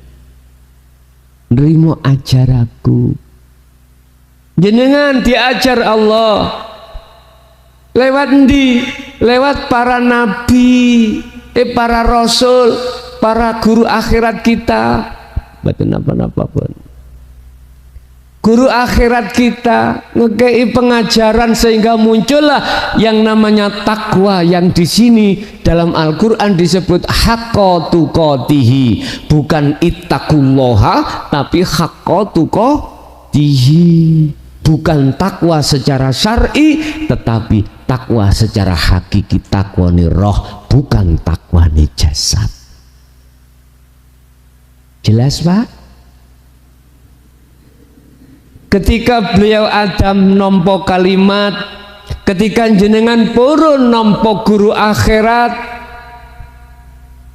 nrimo ajaraku. Jenengan diajar Allah lewat ndi? Lewat para nabi, para rasul, para guru akhirat kita. Betul apa-apa pun. Guru akhirat kita ngekei pengajaran sehingga muncullah yang namanya takwa, yang di sini dalam Al-Qur'an disebut haqqa tuqatihi, bukan ittaqullaha tapi haqqa tuqatihi. Bukan takwa secara syar'i tetapi takwa secara hakiki, takwa ni roh, bukan takwa ni jasad. Jelas Pak? Ketika beliau Adam nompo kalimat ketika jenengan purun nampa guru akhirat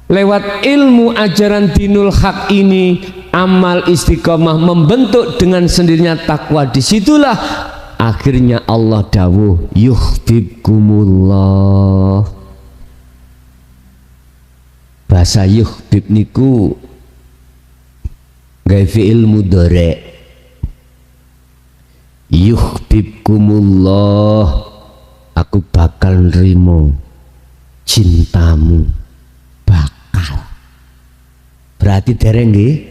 lewat ilmu ajaran dinul haq ini, amal istiqomah membentuk dengan sendirinya takwa. Disitulah akhirnya Allah dawuh yuhibbukumullah. Bahasa yuhbib niku gawe fi'il mudhari'. Yuhibbukumullah, aku bakal nrimo cintamu, bakal berarti dereng nggih.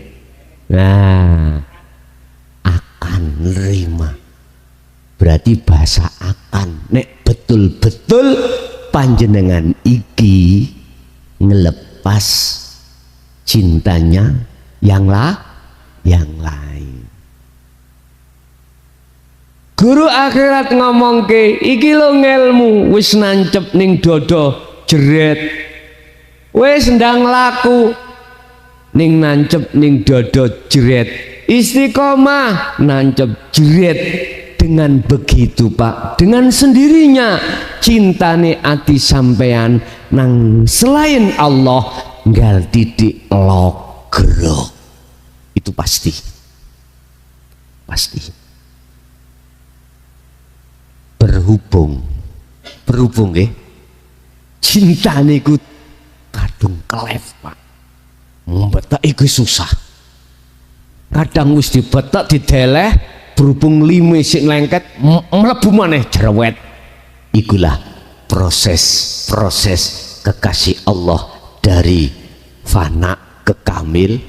Nah, akan nerima berarti bahasa akan. Nek betul-betul panjenengan iki ngelepas cintanya yang lain. Guru akhirat ngomongke iki lo ngelmu wis nancep ning dodo jeret, wis ndang laku ning nancep ning dodo jeret, istiqomah nancep jeret. Dengan begitu Pak, dengan sendirinya cintane ati sampean nang selain Allah nggal titik logrok. Itu pasti berhubung nggih cintane ku kadung kelef Pak, mbetak iku susah, kadang wis dibetak dideleh berhubung lime sik lengket mlebu maneh jerewet. Ikulah proses kekasih Allah dari fana ke kamil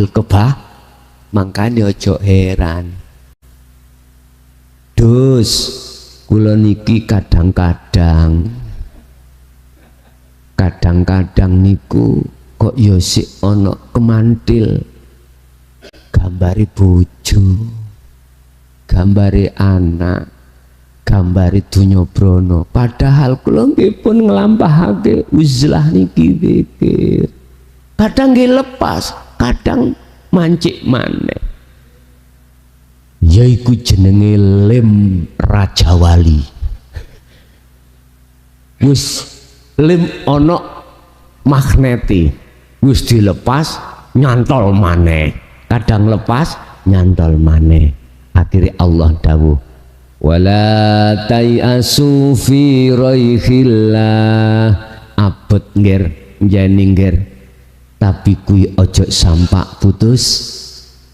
ke makanya ojo heran dus kula niki kadang-kadang niku kok ya sik ana kemantil gambari bojo, gambari anak, gambari donya brana, padahal kula nggih pun nglampahake uzlah niki zikir. Kadang nggih lepas, kadang mancik maneh. Yaiku jenenge lem Raja Wali. Wis lem ana magneti, wis dilepas nyantol maneh, kadang lepas nyantol maneh. Akhirnya Allah dawuh wala tayasu fi raihillah, abet ngger njani ngger tapi kui ojo sampak putus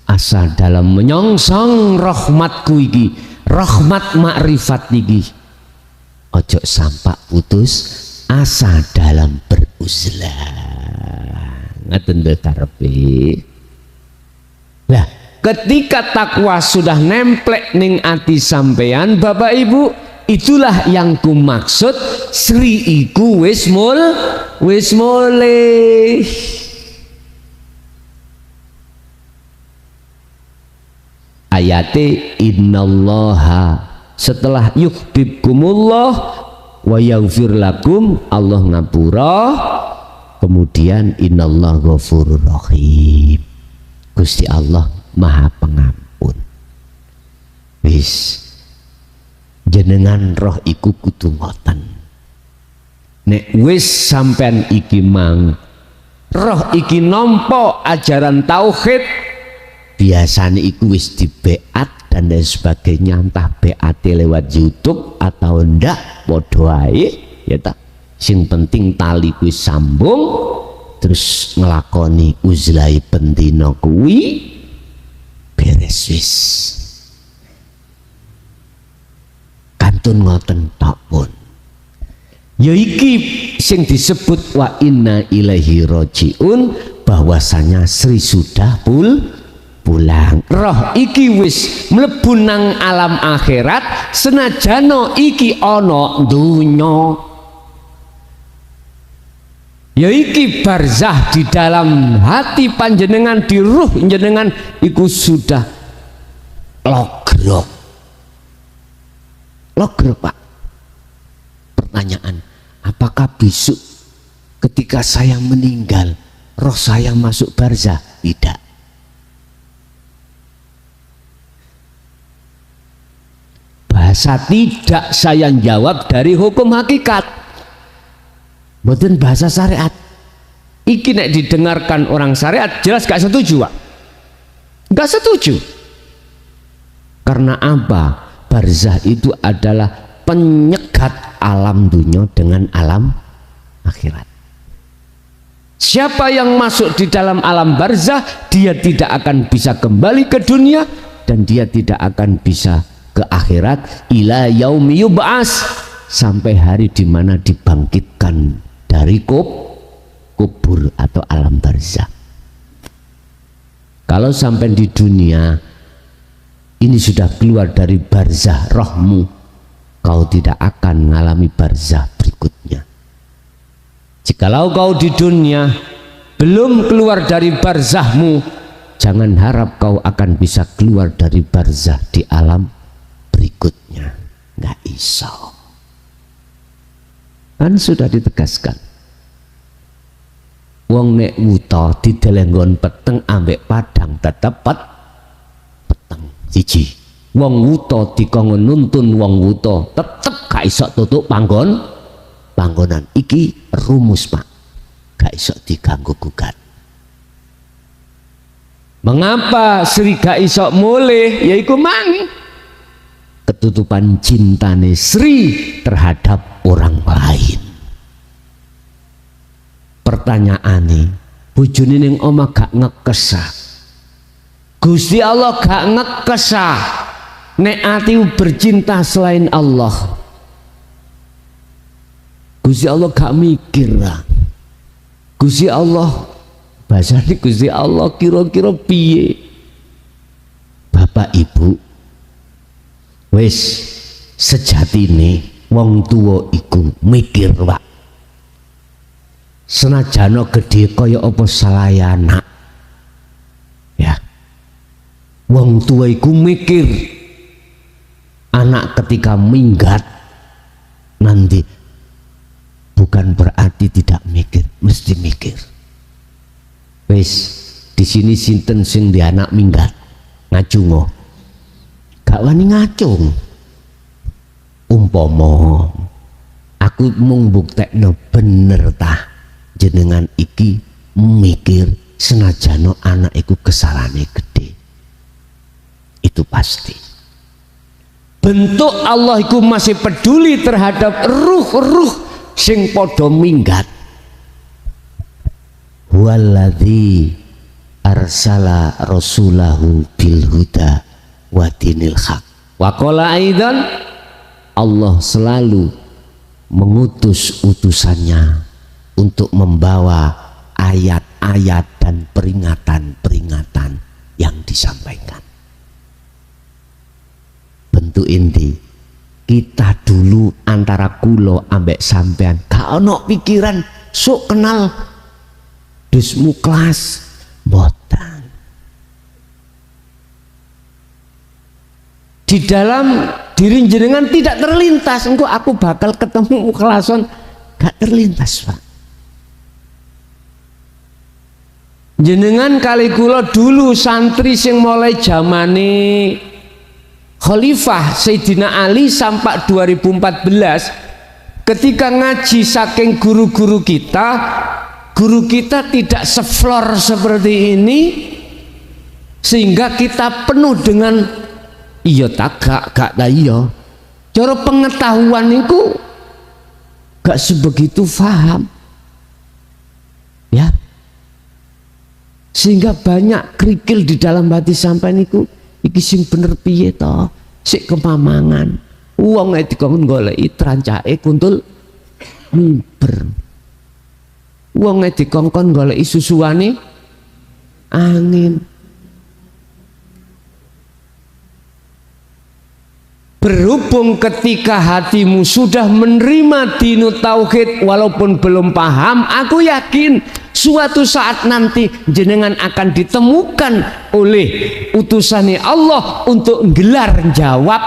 asa dalam menyongsong rahmatku iki, rahmat makrifat iki. Ojo sampak putus asa dalam beruzlah. Ngaten lho karepe. Lah ketika takwa sudah nemplek ning ati sampean Bapak Ibu, itulah yang ku maksud Sri iku wis mulih. Ayate innallaha, setelah yuhibbukumullah wa yaghfir lakum, Allah ngapura, kemudian innallaha ghafurur rahim, Gusti Allah Maha Pengampun. Wis jenengan roh iku kudu ngoten. Nek wis sampean iki mang roh iki nampa ajaran tauhid, biasanya iku wis di beat dan lain sebagainya, entah beat lewat YouTube atau ndak padha ae ya ta. Sing penting tali kuwi sambung, terus ngelakoni uzlai pendina kuwi beres wis. Kantun ngoten tok pun. Ya iki sing disebut wa inna ilaihi rajiun, bahwasanya Sri sudah pulang. Roh iki wis mlebu nang alam akhirat, senajana iki ana donya. Ya iki barzah di dalam hati panjenengan, di ruh jenengan iku sudah logrok. Logrok Pak. Pertanyaan, apakah besok ketika saya meninggal roh saya masuk barzah? Tidak. bahasa tidak saya jawab dari hukum hakikat, mboten bahasa syariat. Iki nek didengarkan orang syariat jelas gak setuju, Pak. Gak setuju. Karena apa? Barzah itu adalah penyekat alam dunia dengan alam akhirat. Siapa yang masuk di dalam alam barzah, dia tidak akan bisa kembali ke dunia dan dia tidak akan bisa ke akhirat ila yaumi yub'as, sampai hari dimana dibangkitkan dari kubur atau alam barzah. Kalau sampai di dunia ini sudah keluar dari barzah rohmu, kau tidak akan mengalami barzah berikutnya. Jikalau kau di dunia belum keluar dari barzahmu, jangan harap kau akan bisa keluar dari barzah di alam berikutnya. Nggak iso. Kan sudah ditegaskan. Wong nek wuta didelenggon peteng ambek padang tetep peteng siji. Wong wuta dikongkon nuntun wong wuta tetep gak iso tutup panggonan. Iki rumus, Pak. Gak iso diganggu gugat. Mengapa Sri gak iso mulih? Yaiku mang ketutupan cintane Sri terhadap orang lain. Pertanyaane, bojone ning omah gak ngekesah. Gusti Allah gak ngekesah nek atimu bercinta selain Allah. Gusti Allah gak mikir lah. Gusti Allah, bahasane Gusti Allah kira-kira piye? Bapak Ibu, wis sejatine wong tuwa iku mikir, Pak. Senajana gede kaya apa salaya anak, ya, wong tua iku mikir anak ketika minggat nanti, bukan berarti tidak mikir, mesti mikir. Wis di sini sinten sing di anak minggat ngacungo, gak wani ngacung. Umpama aku mung buktekno bener tah jenengan iki mikir senajano anak iku kesalahannya gede, itu pasti. Bentuk Allah iku masih peduli terhadap ruh-ruh sing podo minggat. Walladzi arsala rasulahu bil huda wa dinil haq. Wa qala aidan, Allah selalu mengutus utusannya untuk membawa ayat-ayat dan peringatan-peringatan yang disampaikan. Bentuk inti kita dulu antara kulo ambek sampean gak ono pikiran sok kenal dus muklas botan. Di dalam diri jenengan tidak terlintas engko aku bakal ketemu mukhlason, gak terlintas, Pak. Jenengan kali kula dulu santri sing mulai zamane Khalifah Sayyidina Ali sampai 2014, ketika ngaji saking guru kita tidak seflor seperti ini, sehingga kita penuh dengan iya tak gak iya. Cara pengetahuan itu gak sebegitu paham, ya. Sehingga banyak kerikil di dalam hati sampai niku, iki sing bener piye to, sik kemamangan. Wong nek dikon goleki trancake kuntul mimber. Wong nek dikongkon goleki susuane angin. Berhubung ketika hatimu sudah menerima dinu tauhid walaupun belum paham, aku yakin suatu saat nanti jenengan akan ditemukan oleh utusannya Allah untuk gelar jawab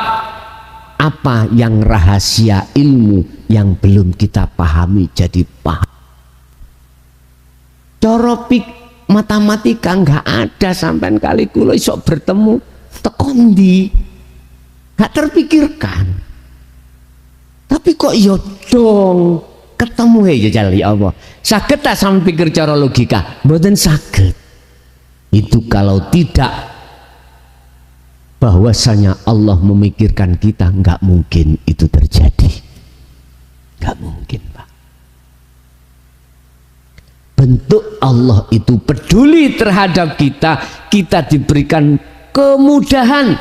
apa yang rahasia ilmu yang belum kita pahami jadi paham. Coropik matematika nggak ada sampai kali kulo isok bertemu tekondi. gak terpikirkan. Tapi kok yo dong ketemu ya jali Allah. Saged tak sampe pikir cara logika? Mboten saged. Itu kalau tidak bahwasanya Allah memikirkan kita, nggak mungkin itu terjadi. Nggak mungkin, Pak. Bentuk Allah itu peduli terhadap kita, kita diberikan kemudahan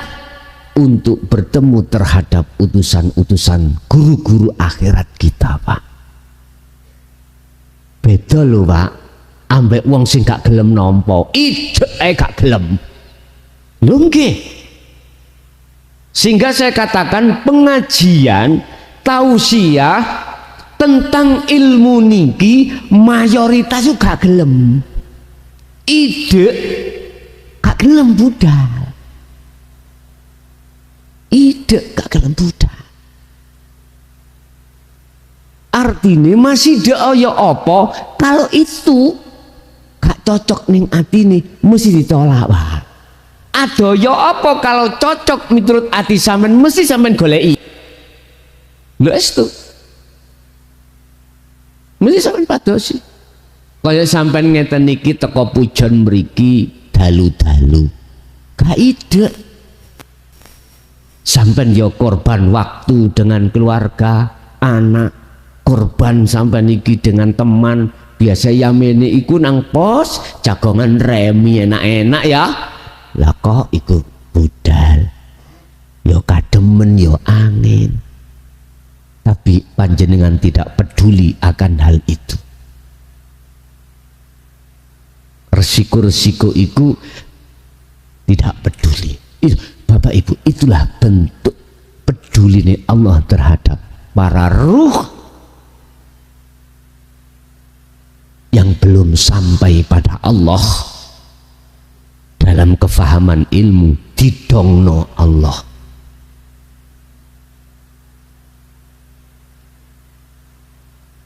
untuk bertemu terhadap utusan-utusan guru-guru akhirat kita, Pak. Beda lho, Pak, ambek wong sing gak gelem nampa, gak gelem. Lho nggih. Sehingga saya katakan pengajian tausiah tentang ilmu niki mayoritas juga gak gelem. Ide gak gelem budal. Ide gak gelem budal. Artinya masih daya apa kalau itu gak cocok ning atine mesti ditolak, Pak. Adaya apa kalau cocok miturut ati sampean mesti sampean goleki. Lho estu. Mesti sampean padosi. Kaya sampean ngeten niki teko pujon mriki dalu-dalu. Gak ide. Sampean ya korban waktu dengan keluarga, anak, korban sampean niki dengan teman. Biasa yamene iku nang pos jagongan remi enak-enak ya. Lah kok iku budal. Yo kademen yo angin. Tapi panjenengan tidak peduli akan hal itu. Resiko-resiko itu tidak peduli. Itu, Bapak Ibu, itulah bentuk peduli Allah terhadap para ruh yang belum sampai pada Allah dalam kefahaman ilmu, didongno Allah.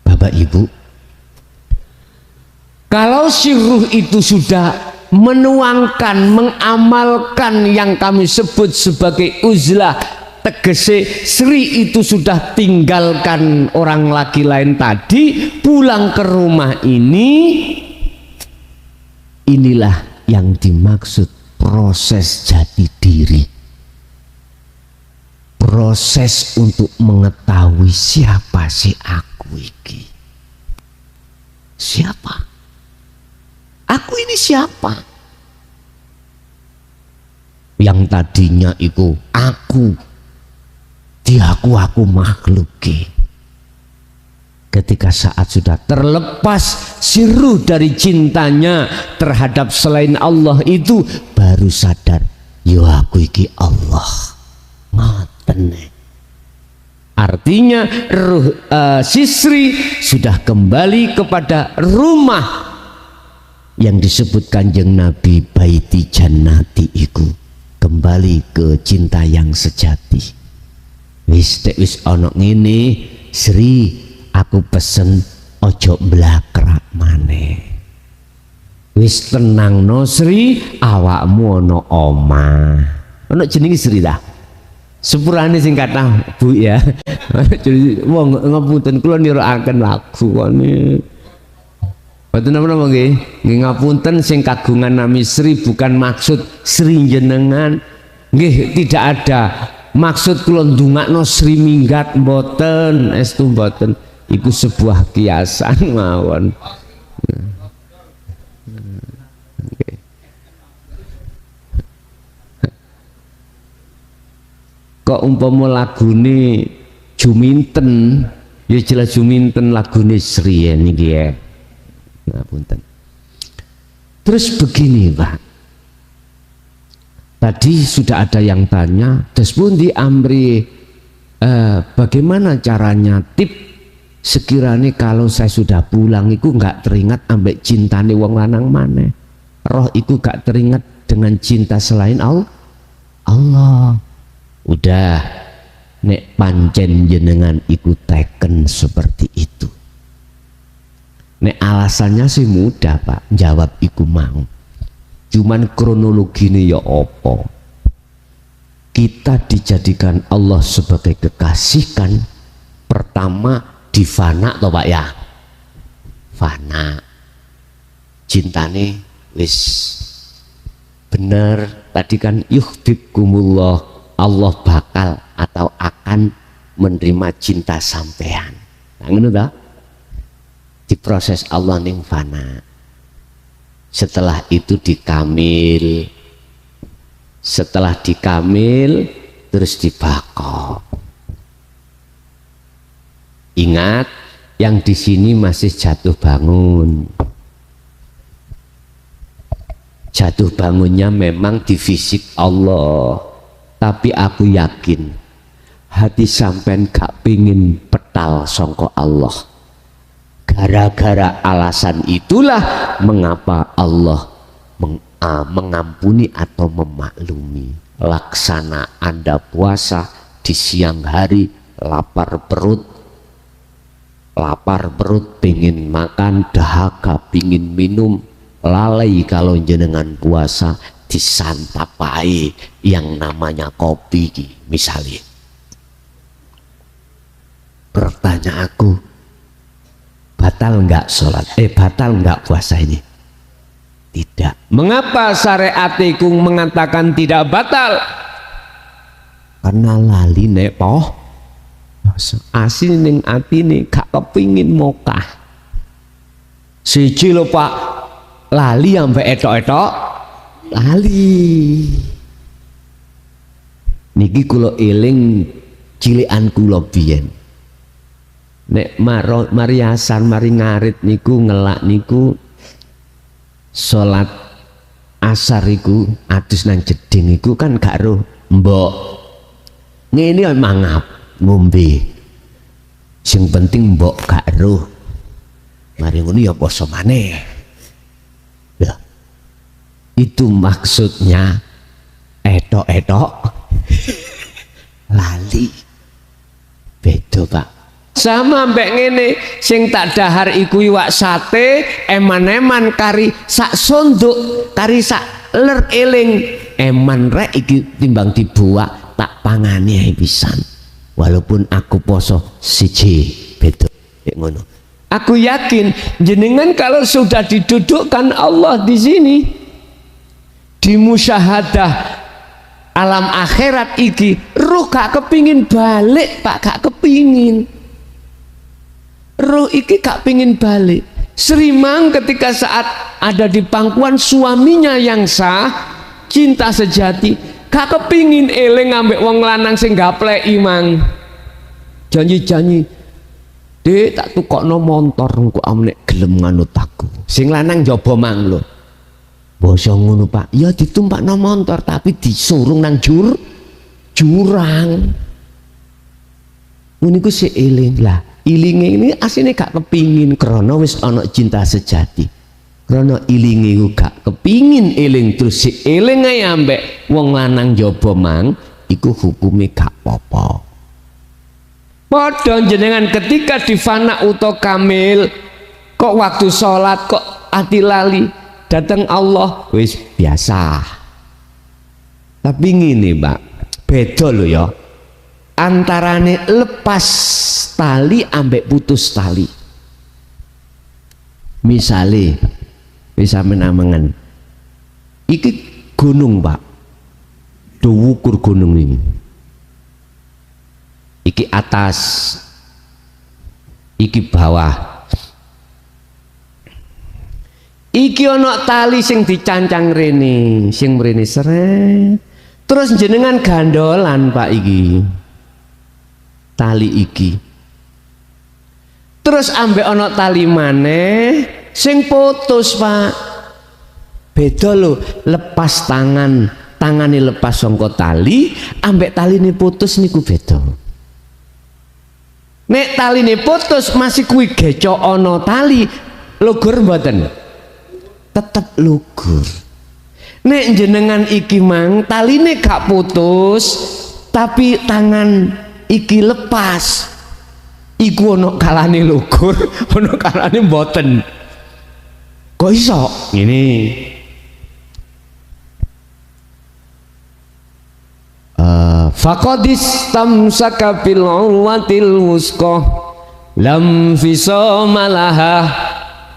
Bapak Ibu, kalau si ruh itu sudah menuangkan, mengamalkan yang kami sebut sebagai uzlah, tegese Sri itu sudah tinggalkan orang laki lain tadi, pulang ke rumah ini, inilah yang dimaksud proses jati diri. Proses untuk mengetahui siapa sih aku iki. Siapa? Aku ini siapa? Yang tadinya itu aku, aku makhluk. Ketika saat sudah terlepas siruh dari cintanya terhadap selain Allah itu, baru sadar, yo aku iki Allah. Ngoten. Artinya ruh Sisri sudah kembali kepada rumah yang disebut Kanjeng Nabi Baiti Jannati iku, kembali ke cinta yang sejati. Wis ana ngene, Sri, aku pesen ojo blakrak maneh. Wis tenang no Sri, awakmu ana omah. Ana jenenge Sri ta? Sepurane sing kathah Bu ya. Jadi wong ngapunten kula nirakaken lagu kene. Boten napa-napa nggih. Nggih ngapunten sing kagungan nami Sri bukan maksud Sri jenengan. Nggih tidak ada maksud kula ndongakno Sri minggat mboten, estu mboten. Iku sebuah kiasan mawon. Okay. Kok umpama lagune Juminten, ya jelas Juminten lagune Sri ya niki ya. Ngapunten. Terus begini, Pak. Tadi sudah ada yang tanya, terus pun di Amri bagaimana caranya tip sekiranya kalau saya sudah pulang iku nggak teringat ambek cintane wong lanang maneh, roh iku gak teringat dengan cinta selain Allah. Udah, nek pancen jenengan iku teken seperti itu, nek alasannya sih mudah Pak, jawab iku mau. Cuman kronologi ini ya apa? kita dijadikan Allah sebagai kekasih kan pertama di fana toh Pak ya, fana cintane wis bener tadi kan yuhibbukumullah, Allah bakal atau akan menerima cinta sampean. Nah ngono ta? Diproses Allah ning fana. Setelah itu dikamil. Setelah dikamil terus dibako. Ingat yang di sini masih jatuh bangun. Jatuh bangunnya memang di fisik Allah, tapi aku yakin hati sampean gak pingin petal songko Allah. Gara-gara alasan itulah mengapa Allah mengampuni atau memaklumi. Laksana Anda puasa di siang hari, lapar perut, pingin makan, dahaga, pingin minum, lalai kalau jenengan puasa disantapai yang namanya kopi misalnya. Bertanya aku, batal enggak sholat? Batal enggak puasa ini? Tidak. Mengapa syariatiku mengatakan tidak batal? Karena lali nek poh asin ning atine gak kepingin mokah. Siji lho Pak, lali sampai etok-etok lali. Niki kula eling cilikan kula biyen. Nek mari asan mari ngarit niku ngelak niku salat asar iku adus nang jeding iku kan gak roh mbok ngene mangap ngombe, sing penting mbok gak roh mari ngono ya poso maneh ya. Itu maksudnya etok-etok lali beda Pak. Sama mbek ngene sing tak dahar iku iwak sate eman-eman kari sak sonduk kari sak ler eling eman rek iki timbang dibuak tak pangane ae pisan walaupun aku poso siji beda ngono. Aku yakin jenengan kalau sudah didudukkan Allah di sini di musyahadah alam akhirat iki ruh gak kepingin balik Pak, gak kepingin. Roh iki gak pingin balik. Serimang ketika saat ada di pangkuan suaminya yang sah, cinta sejati, gak kepingin eling ambek wong lanang sing gapleki mang. Janji-janji, Dek tak tukokno montor engko amnek gelem nganut aku. Sing lanang njaba mang lho. Basa ngono Pak, ya ditumpakno montor tapi disurung nang jurang. Ngono iku sik eling lah. Ilinge ini aslinya gak kepingin karena wis ana cinta sejati. Karena ilinge gak kepingin eling terus si eling ae ambek wong lanang njaba mang iku hukume gak apa-apa. Padha jenengan ketika di fana uta kamil kok waktu sholat kok ati lali datang Allah wis biasa. Tapi ngene Pak, beda lho ya. Antarane lepas tali ambek putus tali. Misale bisa menamengan iki gunung Pak, do wukur gunung ini, iki atas iki bawah, iki ono tali sing dicancang rene, sing mrene seret terus jenengan gandolan Pak iki tali iki terus ambek ono tali maneh sing putus Pak. Beda lho, lepas tangane lepas sangka tali ambek taline putus niku beda. Nek taline putus masih kuwi gecok ono tali lugur mboten? Tetep lugur. Nek jenengan iki mang taline gak putus tapi tangan iki lepas iku ono kalane lugur ono kalane mboten. Kok iso ngene faqadis tamsaka bil urwatil wusqa lam fisomalaha.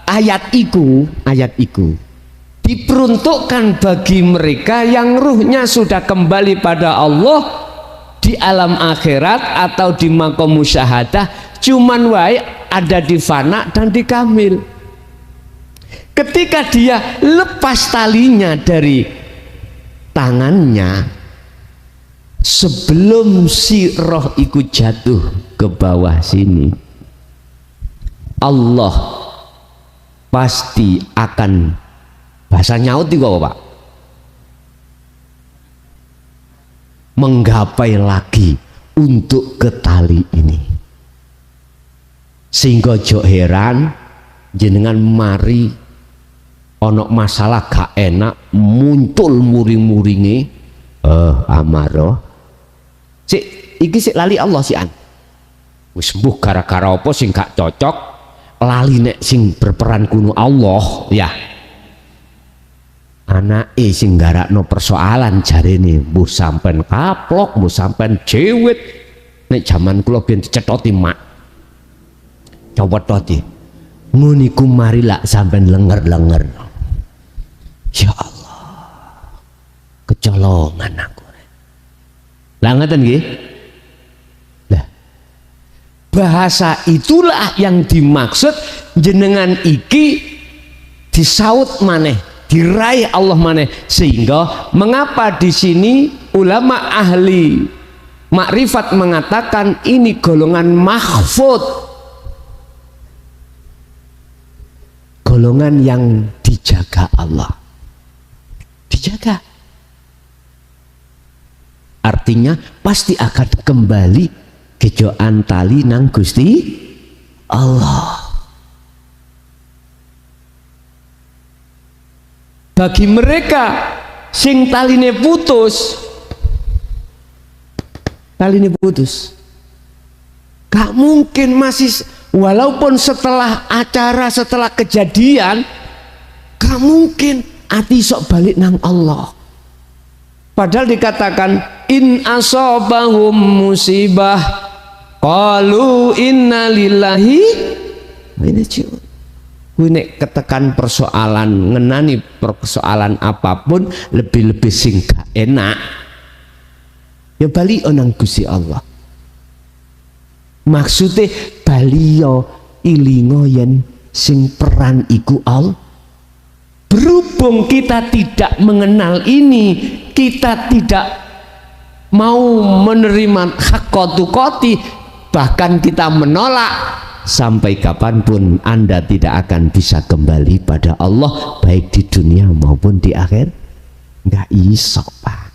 Ayat iku diperuntukkan bagi mereka yang ruhnya sudah kembali pada Allah di alam akhirat atau di maqam musyahadah, cuman wae ada di fana dan di kamil. Ketika dia lepas talinya dari tangannya, sebelum si roh ikut jatuh ke bawah sini, Allah pasti akan, bahasa nyaut juga Pak, menggapai lagi untuk ke tali ini, sehingga jo heran jenengan mari onok masalah gak enak muncul muring-muringi amarah iki sik lali Allah sian wis mbuh gara-gara apa sing gak cocok, lali nek sing berperan kuno Allah ya. Anake sing garakno persoalan jarene mbuh sampean kaplok, mbuh sampean jewit. Nek jaman kula biyen dicethoti mak cowetoti nguniku mari lak sampean lenger-lenger. Ya Allah, kecolongan aku. Lah ngeten nggih. Lah bahasa itulah yang dimaksud jenengan iki disaut maneh, diraih Allah maneh, sehingga mengapa di sini ulama ahli makrifat mengatakan ini golongan mahfud, golongan yang dijaga Allah. Dijaga artinya pasti akan kembali kejoan tali nang Gusti Allah. Bagi mereka sing taline putus, gak mungkin masih, walaupun setelah acara, setelah kejadian, gak mungkin ati sok balik nang Allah. Padahal dikatakan in asobahum musibah qalu inna lillahi wa inna ilaihi raji'un. Nek ketekan persoalan ngenani persoalan apapun, lebih-lebih sing gak enak ya bali onang Gusti Allah. Maksudnya bali yo ilingo yen sing peran iku Allah. Berhubung kita tidak mengenal ini, kita tidak mau menerima hak tukoti, bahkan kita menolak, sampai kapanpun Anda tidak akan bisa kembali pada Allah, baik di dunia maupun di akhir. Nggak iso Pak.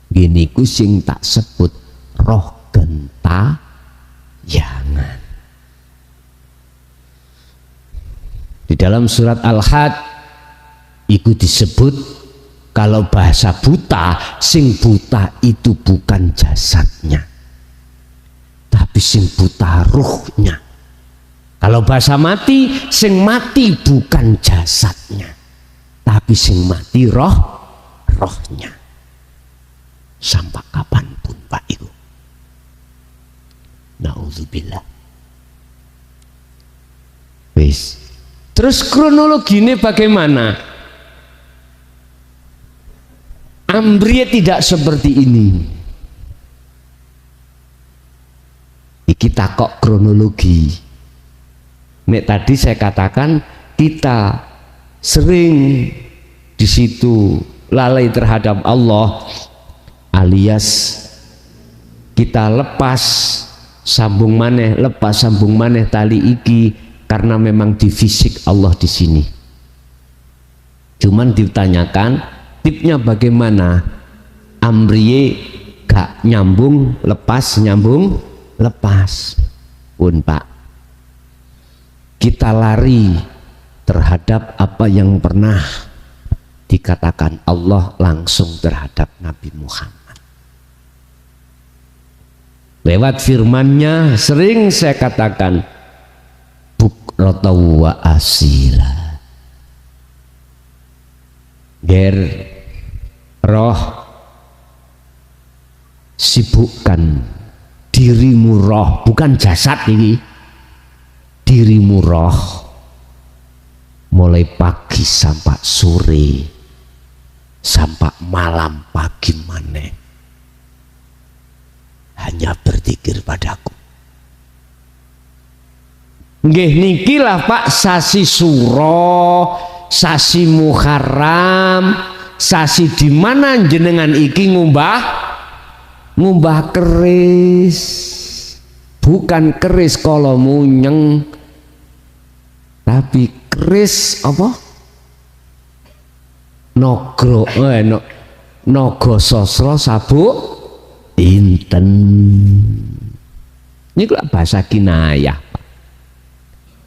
Gini ku sing tak sebut roh gentayangan. Di dalam surat Al-Had itu disebut kalau bahasa buta, sing buta itu bukan jasadnya, tapi sing buta ruhnya. Kalau bahasa mati, sing mati bukan jasadnya, tapi sing mati rohnya. Sampai kapanpun Pak Ibu. Naudzubillah. Wis. Terus kronologinya bagaimana? Amriye tidak seperti ini. Iki takok kronologi. Nek tadi saya katakan kita sering di situ lalai terhadap Allah, alias kita lepas sambung maneh tali iki karena memang di fisik Allah di sini. Cuman ditanyakan tipnya bagaimana? Amriye gak nyambung lepas, nyambung lepas pun Pak. Kita lari terhadap apa yang pernah dikatakan Allah langsung terhadap Nabi Muhammad. Lewat firman-Nya sering saya katakan bukratan wa asila. Ger roh sibukkan dirimu roh, bukan jasad ini, dirimu roh, mulai pagi sampai sore, sampai malam pagi maneh, hanya berzikir padaku. Nggih niki lah Pak, sasi Suro, sasi Muharram, sasi di mana jenengan iki ngumbah keris, bukan keris kala munyeng, tapi keris apa? Naga sasra sabuk dinten. Niku bahasa kinayah.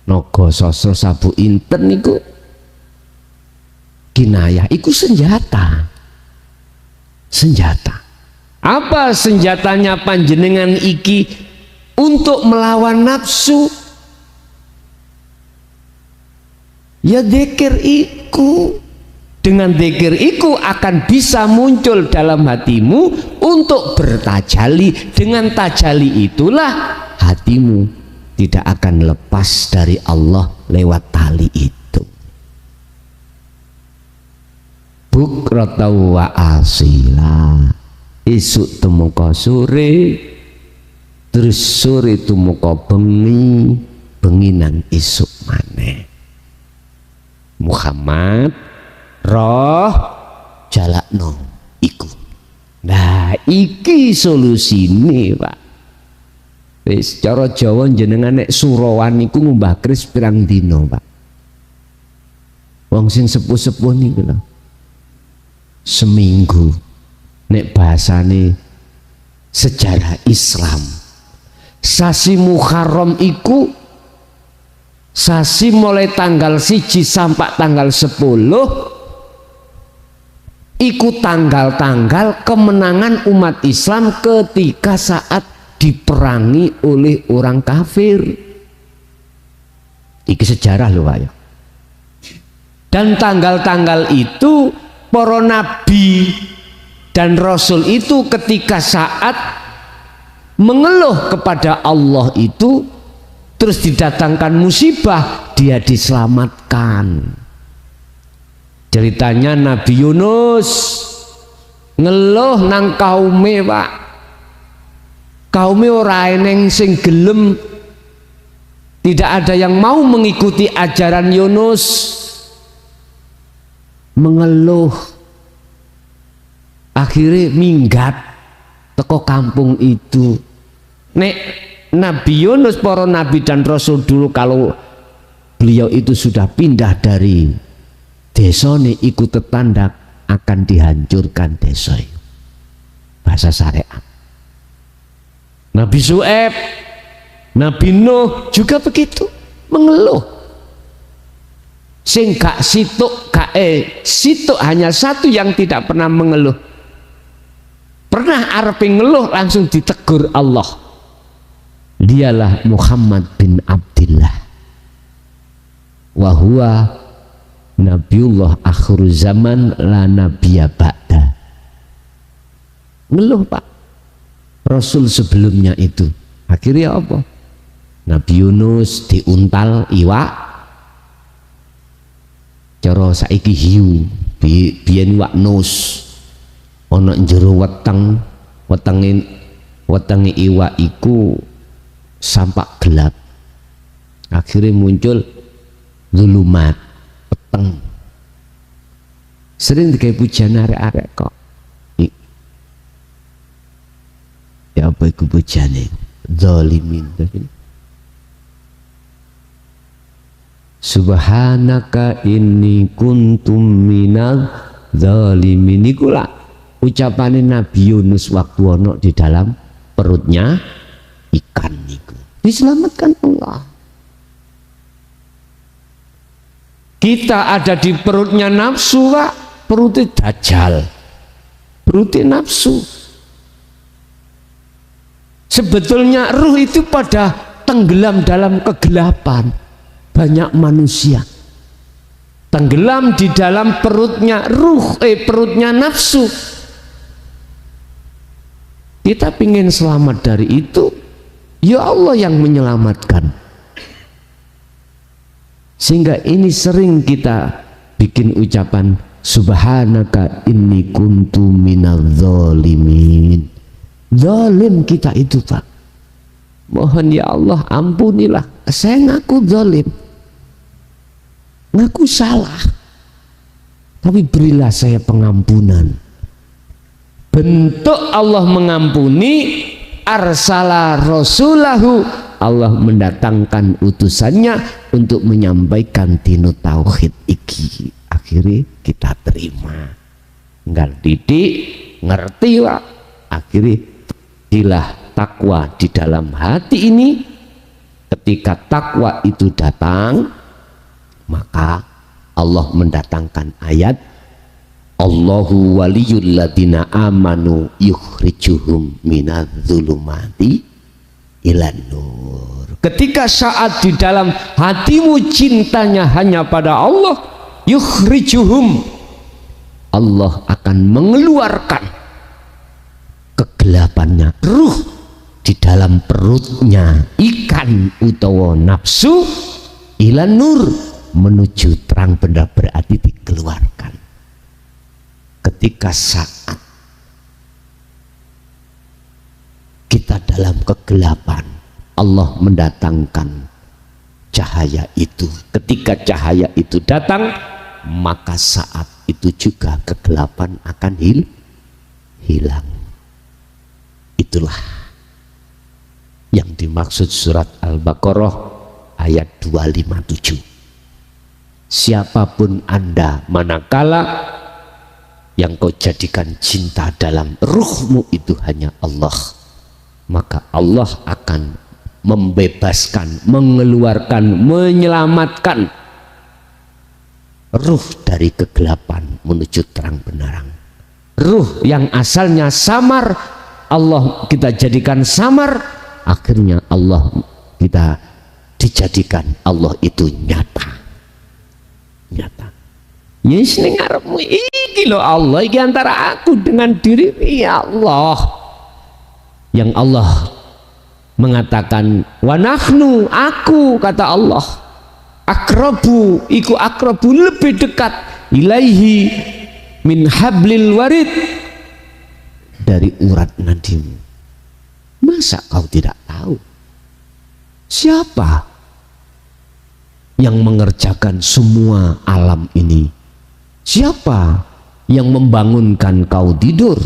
Naga sasra sabuk inten niku kinayah, iku senjata. Apa senjatanya panjenengan iki untuk melawan nafsu? Ya dzikir iku. Dengan dzikir iku akan bisa muncul dalam hatimu untuk bertajali. Dengan tajali itulah hatimu tidak akan lepas dari Allah lewat tali itu. Bukrata wa asila, isuk temuka sore, terus sore temuka bengi, benginan isuk maneh. Muhammad roh jalakno iku. Nah iki solusine Pak. Wis cara Jawa jenengan nek surawan niku ngumbah keris pirang dina Pak. Wong sing sepuh-sepuh niku lho seminggu. Nek bahasane sejarah Islam, sasi Muharram iku sasi mulai tanggal 1 sampai tanggal 10 iku tanggal-tanggal kemenangan umat Islam ketika saat diperangi oleh orang kafir. Iki sejarah lho Pak ya. Dan tanggal-tanggal itu para nabi dan rasul itu ketika saat mengeluh kepada Allah itu terus didatangkan musibah, dia diselamatkan. Ceritanya Nabi Yunus ngeluh nang kaume Pak. Kaume ora eneng sing gelem, tidak ada yang mau mengikuti ajaran Yunus. Mengeluh, akhirnya minggat teko kampung itu. Nek Nabi Yunus, para nabi dan rasul dulu kalau beliau itu sudah pindah dari desa ini, ikut tetanda akan dihancurkan desa itu. Bahasa syariat. Nabi Su'aib, Nabi Nuh juga begitu, mengeluh. Sing gak situk, situk hanya satu yang tidak pernah mengeluh. Pernah arepe ngeluh langsung ditegur Allah. Dialah Muhammad bin Abdillah. Wa huwa Nabiullah akhir zaman la nabiyya ba'da. Ngeluh Pak. Rasul sebelumnya itu. Akhirnya apa? Nabi Yunus diuntal iwak. Cara saiki hiu, biyen wak nus. Ana njero weteng, wetenge iwak iku sampak gelap. Akhirnya muncul zulumat, peteng. Sering digawe pujian arek-arek kok. Ya apa iku pujane? Zalimin. Subhanaka inni kuntum minal zalimin. Iku lah ucapane Nabi Yunus waktu ono di dalam perutnya ikan niku. Diselamatkan Allah. Kita ada di perutnya nafsu Pak, perutnya dajjal, perutnya nafsu. Sebetulnya ruh itu pada tenggelam dalam kegelapan. Banyak manusia tenggelam di dalam perutnya ruh, perutnya nafsu. kita pingin selamat dari itu, ya Allah yang menyelamatkan. Sehingga ini sering kita bikin ucapan subhanaka inni kuntu minadz zalimin. Zalim kita itu, Pak. Mohon ya Allah ampunilah, saya ngaku zalim, ngaku salah, tapi berilah saya pengampunan. Bentuk Allah mengampuni, arsala rasulahu, Allah mendatangkan utusannya untuk menyampaikan dino tauhid iki. Akhirnya kita terima, nggak didik, ngerti lah. Akhirnya dilah takwa di dalam hati ini. Ketika takwa itu datang, maka Allah mendatangkan ayat Allahu waliyul ladina amanu yukhrijuhum minadz-dzulumati ilan nur. Ketika saat di dalam hatimu cintanya hanya pada Allah, yukhrijuhum, Allah akan mengeluarkan kegelapannya, ruh di dalam perutnya ikan utawa nafsu, ilan nur, menuju terang benda, berarti dikeluarkan. Ketika saat kita dalam kegelapan, Allah mendatangkan cahaya itu. Ketika cahaya itu datang, maka saat itu juga kegelapan akan hilang. Itulah yang dimaksud surat Al-Baqarah ayat 257. Siapapun Anda, manakala yang kau jadikan cinta dalam ruhmu itu hanya Allah, maka Allah akan membebaskan, mengeluarkan, menyelamatkan ruh dari kegelapan menuju terang benderang. Ruh yang asalnya samar, Allah kita jadikan samar, akhirnya Allah kita dijadikan Allah itu nyata. Yes, ning ngarepmu iki lho Allah, iki antara aku dengan diri ya Allah. Yang Allah mengatakan wa nahnu, aku, kata Allah, akrabu, iku akrabu, lebih dekat, ilaihi min hablil warid, dari urat nadimu. Masa kau tidak tahu siapa yang mengerjakan semua alam ini? Siapa yang membangunkan kau tidur?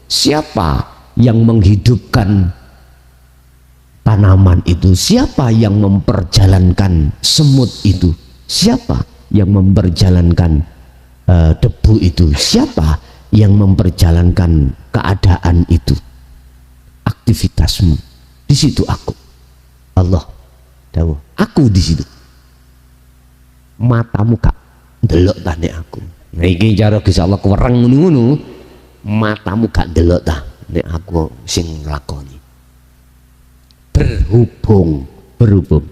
Siapa yang menghidupkan tanaman itu? Siapa yang memperjalankan semut itu? Siapa yang memperjalankan debu itu? Siapa yang memperjalankan keadaan itu? Aktivitasmu. Di situ aku, Allah dawuh, aku di situ. Matamu kak ndelok tane aku. Nah iki cara Gusti Allah kuwereng ngono-ngono, matamu gak ndelok ta nek aku sing nglakoni. Berhubung.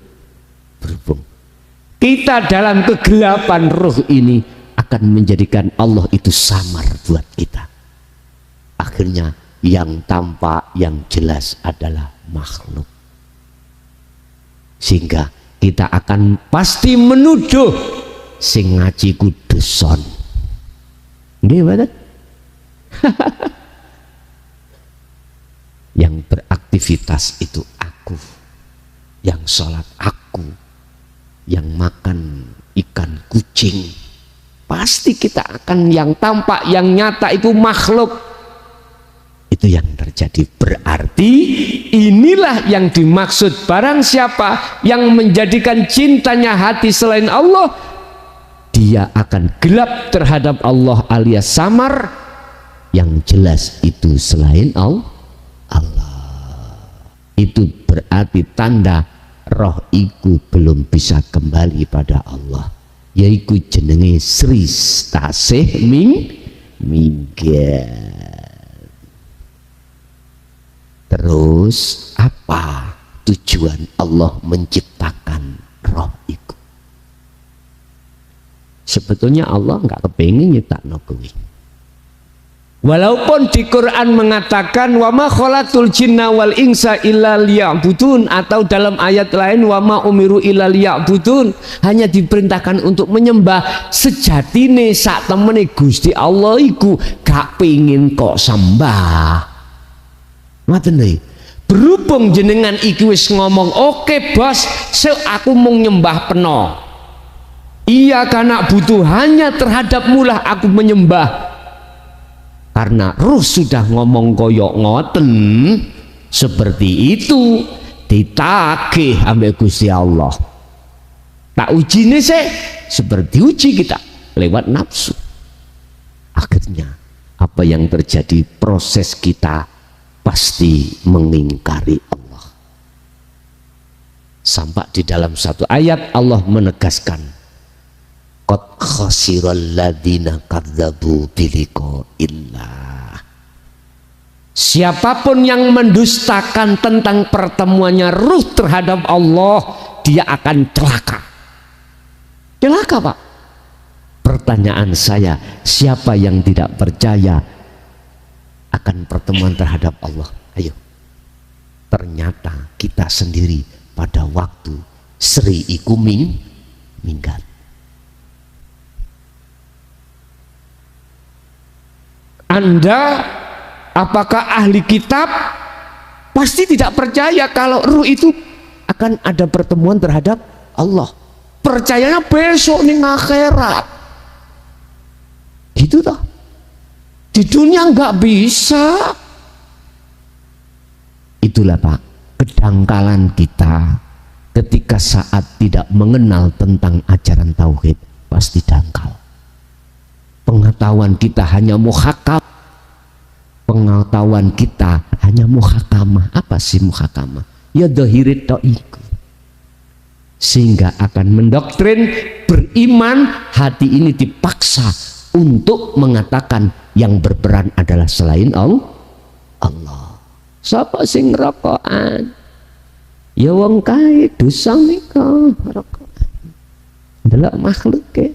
Kita dalam kegelapan ruh ini akan menjadikan Allah itu samar buat kita. Akhirnya yang tampak, yang jelas adalah makhluk. Sehingga kita akan pasti menuduh sing ngaji kuduson. Nggih mboten? Yang beraktivitas itu aku, yang sholat aku, yang makan ikan kucing. Pasti kita akan yang tampak, yang nyata itu makhluk. Itu yang terjadi. Berarti inilah yang dimaksud, barang siapa yang menjadikan cintanya hati selain Allah, dia akan gelap terhadap Allah alias samar. Yang jelas itu selain Allah. Itu berarti tanda roh iku belum bisa kembali pada Allah, yaitu jenenge Sri tasih minggat. Terus apa tujuan Allah menciptakan roh itu? Sebetulnya Allah nggak kepengen nyiptakno kuwi. Walaupun di Quran mengatakan wa ma khalaqtul jinna wal insa illa liya'budun, atau dalam ayat lain wa ma umiru illa liya'budun, hanya diperintahkan untuk menyembah. Sejatine sak temene Gusti Allah iku gak pengin kok sembah. Ngoten lho. Berhubung jenengan iki wis ngomong oke bos, aku mau nyembah peno. Iya karena butuh hanya terhadap mulah aku menyembah. Karena ruh sudah ngomong koyok ngoten seperti itu, ditagih ambek Gusti Allah. Tak uji nih seperti uji kita lewat nafsu. Akhirnya apa yang terjadi, proses kita pasti mengingkari Allah. Sampai di dalam satu ayat Allah menegaskan, qad khasiral ladzina kadzabu biliqa'illah. Siapapun yang mendustakan tentang pertemuannya ruh terhadap Allah, dia akan celaka. Celaka, Pak. Pertanyaan saya, siapa yang tidak percaya akan pertemuan terhadap Allah? Ayo. Ternyata kita sendiri pada waktu Sri iku minggat. Anda apakah ahli kitab? Pasti tidak percaya kalau ruh itu akan ada pertemuan terhadap Allah. Percayanya besok nih akhirat. Gitu toh. Di dunia nggak bisa. Itulah Pak, kedangkalan kita ketika saat tidak mengenal tentang ajaran tauhid, pasti dangkal. Pengetahuan kita hanya muhakam, pengetahuan kita hanya muhakamah. Apa sih muhakamah? Ya dohirit to'iku. Sehingga akan mendoktrin beriman, hati ini dipaksa untuk mengatakan yang berperan adalah selain Allah. Siapa sing rokokan? Ya wong kae dosa nika rokokan. Delok makhluk ke.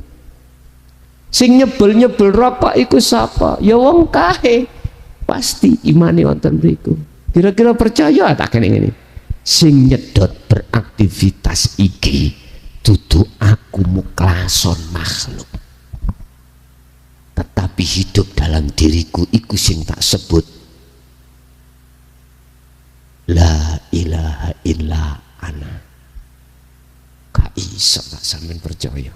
Sing nyebel-nyebel rokok iku sapa? Ya wong kae. Pasti imane wonten mriku. Kira-kira percaya tak kene ngene. Sing nyedot beraktivitas iki dudu aku muklason makhluk. Tetapi hidup dalam diriku iku sing tak sebut la ilaha illa ana. Ka iso tak sampean percaya.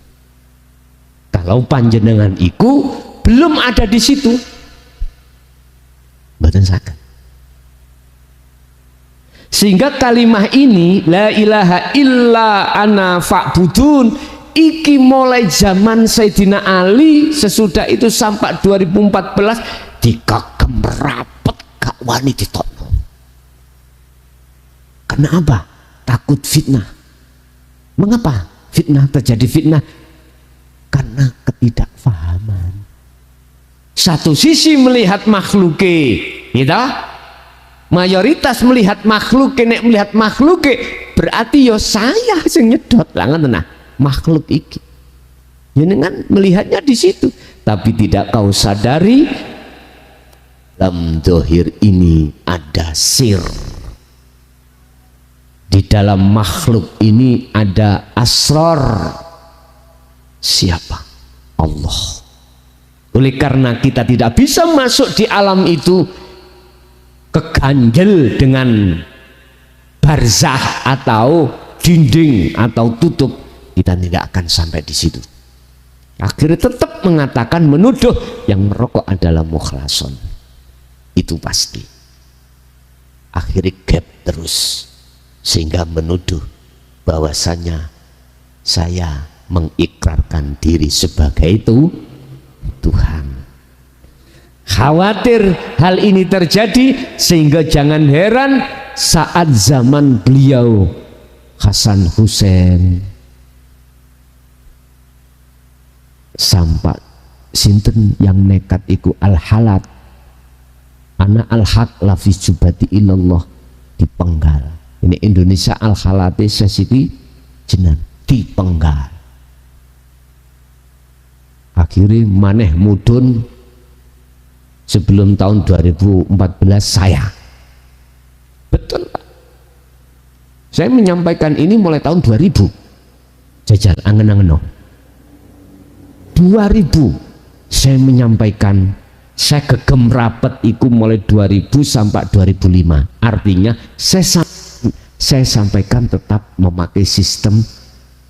Kalau panjenengan iku belum ada di situ, mboten saged. Sehingga kalimah ini la ilaha illa ana fa'budun iki mulai zaman Sayyidina Ali, sesudah itu sampai 2014 dikagem rapet gak wani ditokno. Kenapa? Takut fitnah. Mengapa fitnah terjadi fitnah? Karena ketidakfahaman. Satu sisi melihat makhluke, gitu? Mayoritas melihat makhluke, nek melihat makhluke berarti yo saya sing nyedot langan tenah makhluk iki. Jenengan melihatnya di situ, tapi tidak kau sadari dalam dohir ini ada sir. Di dalam makhluk ini ada asrar. Siapa? Allah. Oleh karena kita tidak bisa masuk di alam itu, keganjel dengan barzah atau dinding atau tutup, kita tidak akan sampai di situ. Akhirnya tetap mengatakan, menuduh yang merokok adalah mukhlason. Itu pasti. Akhirnya gap terus, sehingga menuduh bahwasanya saya mengikrarkan diri sebagai itu Tuhan. Khawatir hal ini terjadi, sehingga jangan heran saat zaman beliau Hasan Hussein sampai sinten yang nekat iku al-halat ana al-haq lafi jubati ilallah dipenggal. Ini Indonesia al-halate sesiti jenan dipenggal. Akhirnya maneh mudun sebelum tahun 2014 saya. Betul Pak. Saya menyampaikan ini mulai tahun 2000. Jajal angen-angen no. 2000 saya menyampaikan, saya gegem rapet iku mulai 2000 sampai 2005. Artinya saya sampaikan tetap memakai sistem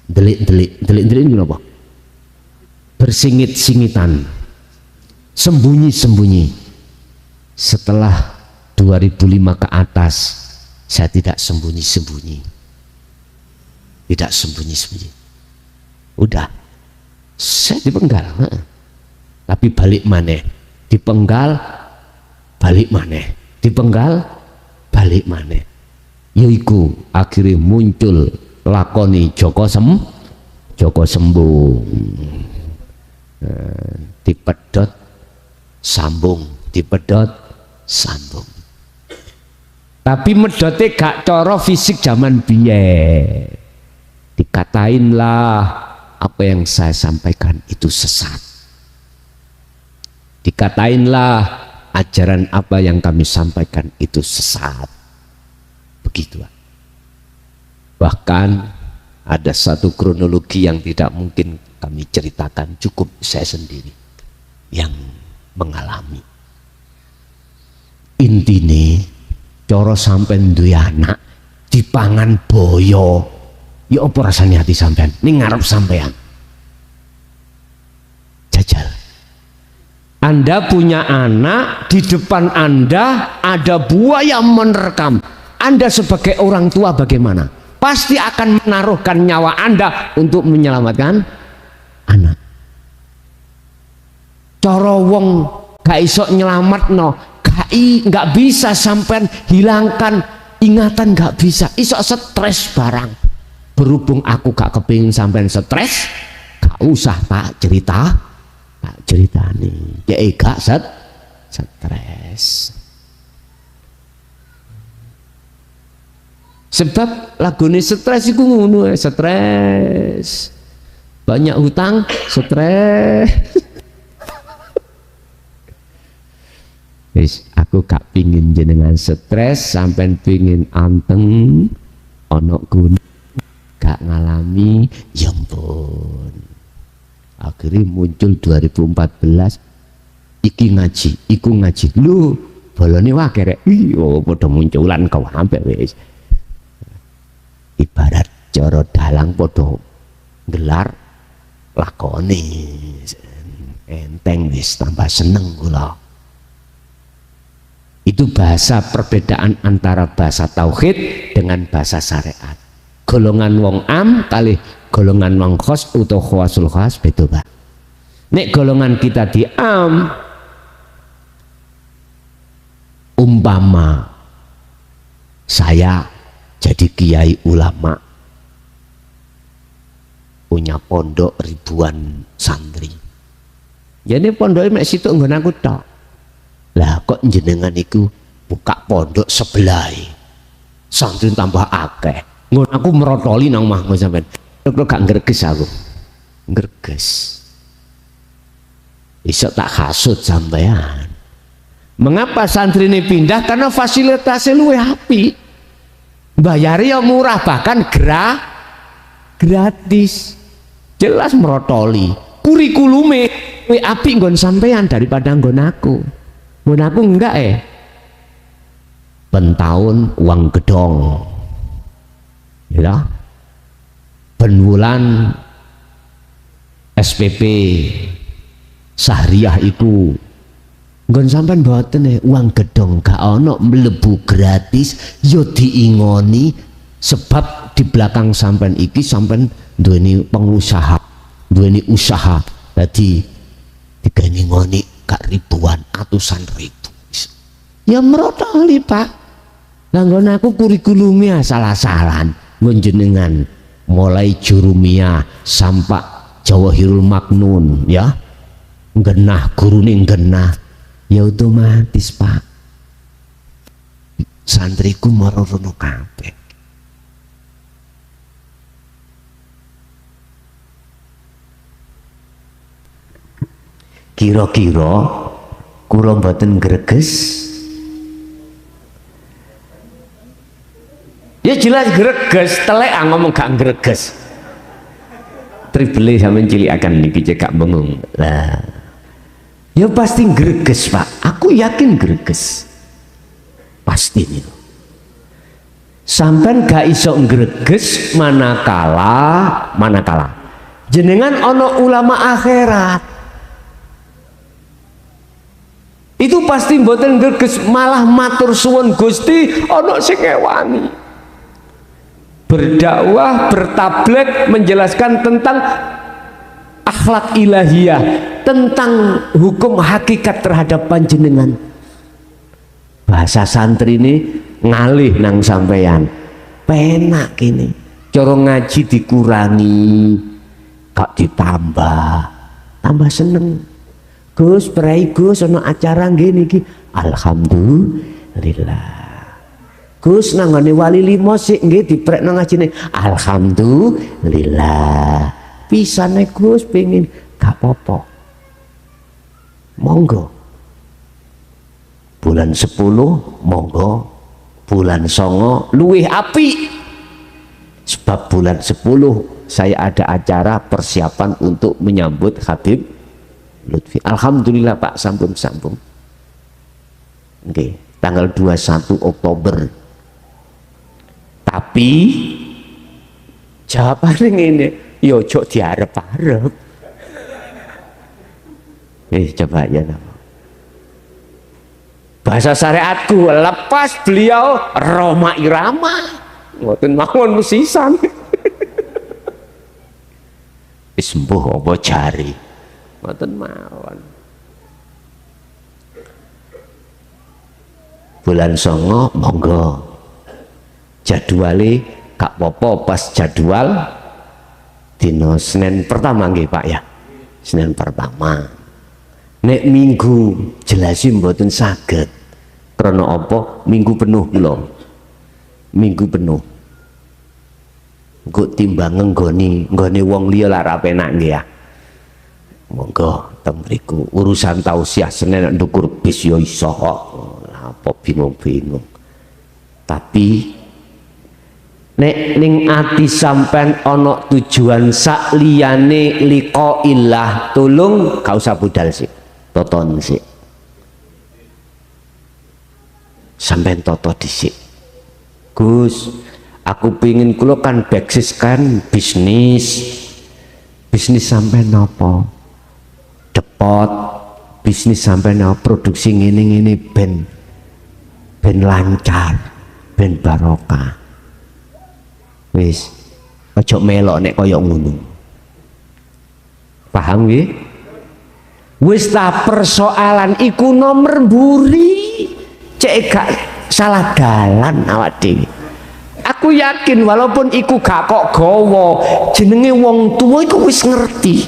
delik ini apa? Bersingit-singitan, sembunyi-sembunyi. Setelah 2005 ke atas saya tidak sembunyi-sembunyi, tidak sembunyi-sembunyi. Udah, saya dipenggal, tapi balik maneh, dipenggal, balik maneh, dipenggal, balik maneh. Yaiku akhirnya muncul lakoni Joko Sembung, dipedot sambung, dipedot sambung. Tapi medote gak coro fisik zaman biyen. Dikatain lah apa yang saya sampaikan itu sesat. Dikatain lah ajaran apa yang kami sampaikan itu sesat. Begitu. Bahkan ada satu kronologi yang tidak mungkin kami ceritakan, cukup saya sendiri yang mengalami. Intine coro sampean duwe anak dipangan boyo, ya apa rasanya hati sampean ning ngarep sampean. Jajal, Anda punya anak, di depan Anda ada buaya menerkam. Anda sebagai orang tua bagaimana? Pasti akan menaruhkan nyawa Anda untuk menyelamatkan anak. Coro wong gak iso nyelamatno, nggak bisa sampai hilangkan ingatan, nggak bisa, iso stres barang. Berhubung aku gak kepingin sampai stres, gak usah tak cerita nih ya, gak stres. Sebab lagune stres iku ngono, stres banyak hutang, stres. Aku gak pingin jenengan stres, sampai pingin anteng ono gunung gak ngalami, ya ampun. Akhirnya muncul 2014 iki ngaji, iku ngaji. Lu bolone wae rek. Iya padha munculan kau hampir wis. Ibarat cara dalang padha gelar lakone. Enteng wis, tambah seneng kula. Itu bahasa perbedaan antara bahasa tauhid dengan bahasa syariat. Golongan wong am kali golongan wong khos utawa khawasul khas beda, Pak. Nek golongan kita di am, umpama saya jadi kiai ulama, punya pondok ribuan santri. Jadi pondoknya mek situ nggon aku tok. Lah kok jenengan iku buka pondok sebelah, santri tambah akeh, ngon aku merotoli nang mah sampean. Kok gak ngreges aku, ngreges. Iso tak hasut sampean. Mengapa santri ini pindah? Karena fasilitasnya luwih apik, bayari yang murah, bahkan gratis. Jelas merotoli. Kurikulume luwih apik nggon sampean daripada nggon aku. Nggon aku enggak pentahun uang gedong, ya, penwulan SPP Sahriyah itu nggon sampean mboten uang gedong, gak ono mlebu gratis, yo diingoni. Sebab di belakang sampean iki sampean duweni pengusaha, duweni usaha, dadi digani ngoni gak ribuan, atusan ribu. Ya merotoli, Pak. Langgon aku kurikulumnya salah-salan njenengan mulai jurumiyah sampai Jawahirul Maknun, ya genah gurune genah, ya otomatis Pak santriku marorono kabeh. Kira-kira kula mboten greges. Ya jelas greges, telek ngomong gak greges. Tribele sampean cilikaken niki cekak bengong. Lah. Ya pasti greges, Pak. Aku yakin greges. Pasti niku. Sampean gak iso greges manakala jenengan ono ulama akhirat. Itu pasti mboten greges, malah matur suwun Gusti ono sing ngewani. Berdakwah, bertabligh, menjelaskan tentang akhlak ilahiyah, tentang hukum hakikat terhadap panjenengan. Bahasa santri ini ngalih nang sampeyan, penak kini. Cara ngaji dikurangi, gak ditambah, tambah seneng. Gus, berai Gus, ono acara gini ki, alhamdulillah. Gus nangane wali limo sik nggih diprek nang ngajine. Alhamdulillah. Pisane Gus pengin gak apa-apa. Monggo. Bulan 10 monggo. Bulan 9 luwih apik. Sebab bulan 10 saya ada acara persiapan untuk menyambut Habib Lutfi. Alhamdulillah Pak, sambung. Nggih, tanggal 21 Oktober. Tapi jawabannya ini, yo cok diarep-arep. Coba ya nama. Bahasa syariatku, lepas beliau Roma Irama, ngoten mawon musisan. Sembuh apa jari, ngoten mawon. Bulan 9 monggo. Jadwali gak popo pas jadwal dino Senin pertama nggih Pak ya. Senin pertama. Nek minggu jelasin mboten saged. Krana apa? Minggu penuh kula. Minggu penuh. Engko timbang nggone wong liya lah ra penak nggih ya. Monggo teng mriku urusan tausiah Senin ndukur bis yo iso kok. Apa bingung-bingung. Tapi nek ning ati sampean ana tujuan sak liyane liqaillah, tolong gak usah budal sik, toton sik. Sampean toto dhisik. Gus, aku pingin kula kan backsis kan bisnis sampean napa? Depot bisnis sampean napa? Produksi ngene-ngene ben lancar, ben barokah. Wis ojo melok nek kaya ngono. Paham nggih? Wis ta persoalan iku nomor mburi. Cek gak salah dalan awak dhewe. Aku yakin walaupun iku gak kok gawa, jenenge wong tuwa iku wis ngerti.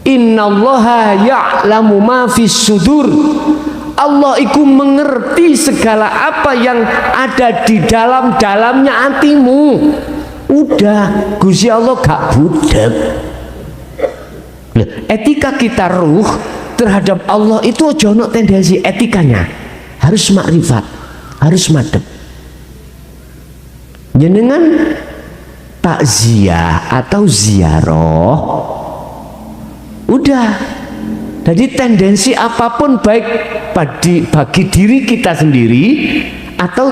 Innallaha ya'lamu ma fis sudur. Allah iku mengerti segala apa yang ada di dalamnya hatimu. Udah, Gusti Allah gak budak. Etika kita ruh terhadap Allah itu ojo ono tendensi etikanya. Harus makrifat, harus madhep. Jenengan takziah atau ziarah, udah. Jadi tendensi apapun baik bagi diri kita sendiri atau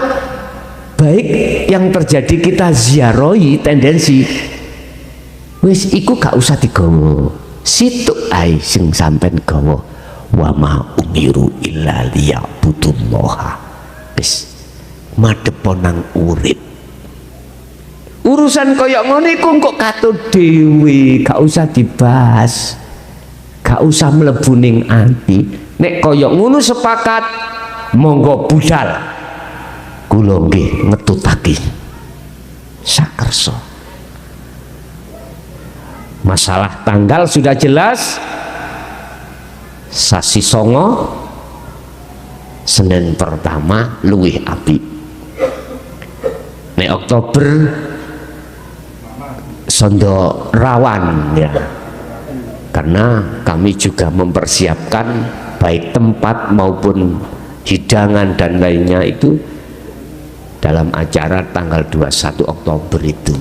baik yang terjadi kita ziarahi tendensi, wis iku gak usah digawa. Situ ae sing sampean gawa. Wa ma umiru illa liya'budullaha. Wis madhep nang urip. Urusan kaya ngono iku kok katut dhewe, gak usah dibahas. Gak usah mlebu ning ati. Nek kaya ngono sepakat, monggo budal. Kula nggih ngetutake sakersa. Masalah tanggal sudah jelas. Sasi songo Senin pertama luwih apik. Nek Oktober sondo rawan ya. Karena kami juga mempersiapkan baik tempat maupun hidangan dan lainnya itu dalam acara tanggal 21 Oktober itu.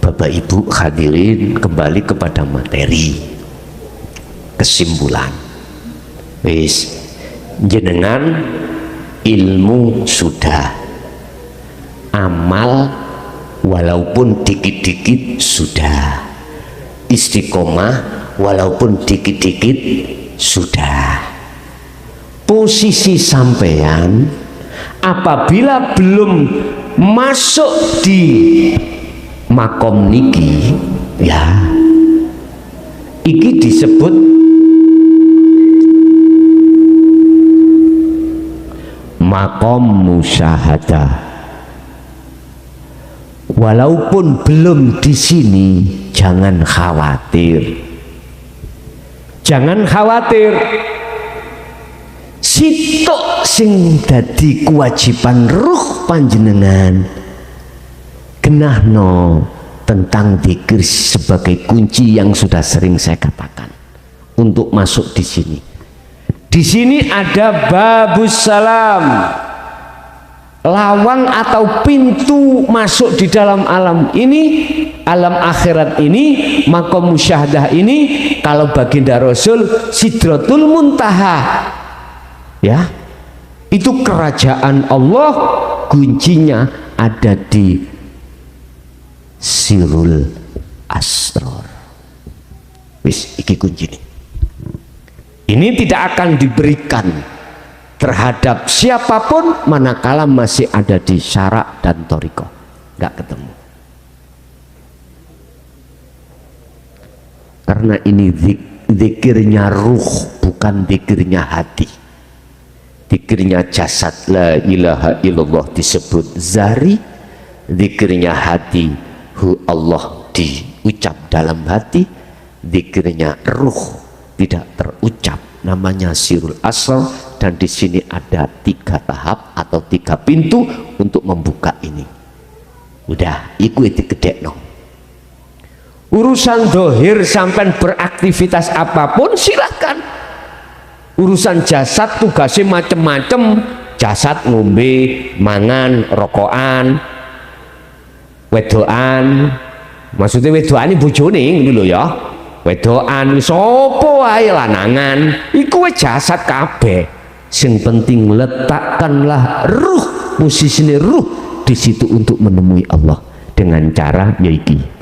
Bapak Ibu hadirin, kembali kepada materi. Kesimpulan, wis jenengan ilmu sudah, amal walaupun dikit-dikit sudah, istiqomah walaupun dikit-dikit sudah. Posisi sampean apabila belum masuk di makom niki, ya iki disebut makom musyahadah. Walaupun belum di sini, jangan khawatir. Jangan khawatir. Sitok sing dadi kewajiban ruh panjenengan, genahno tentang dzikir sebagai kunci yang sudah sering saya katakan untuk masuk di sini. Di sini ada babus salam, lawang atau pintu masuk di dalam alam ini, alam akhirat ini, makom musyahadah ini. Kalau baginda Rasul Sidratul Muntaha, ya, itu kerajaan Allah, kuncinya ada di Sirul Asror. Wis iki kunci ini. Ini tidak akan diberikan terhadap siapapun manakala masih ada di syarak dan toriko, nggak ketemu. Karena ini zikirnya ruh, bukan zikirnya hati. Zikirnya jasad la ilaha illallah disebut zari, zikirnya hati hu Allah diucap dalam hati, zikirnya ruh tidak terucap, namanya Sirul Asrar. Dan di sini ada 3 tahap atau 3 pintu untuk membuka ini. Udah, iku itu gede no. Urusan dohir sampai beraktivitas apapun silahkan. Urusan jasad tugasnya macem-macem. Jasad ngombe, mangan, rokokan, wedoan. Maksudnya wedoan ini bojone dulu ya. Wedoan sopo wae lanangan, iku jasad kabeh. Sing penting letakkanlah ruh, posisi ruh di situ untuk menemui Allah dengan cara yaiki.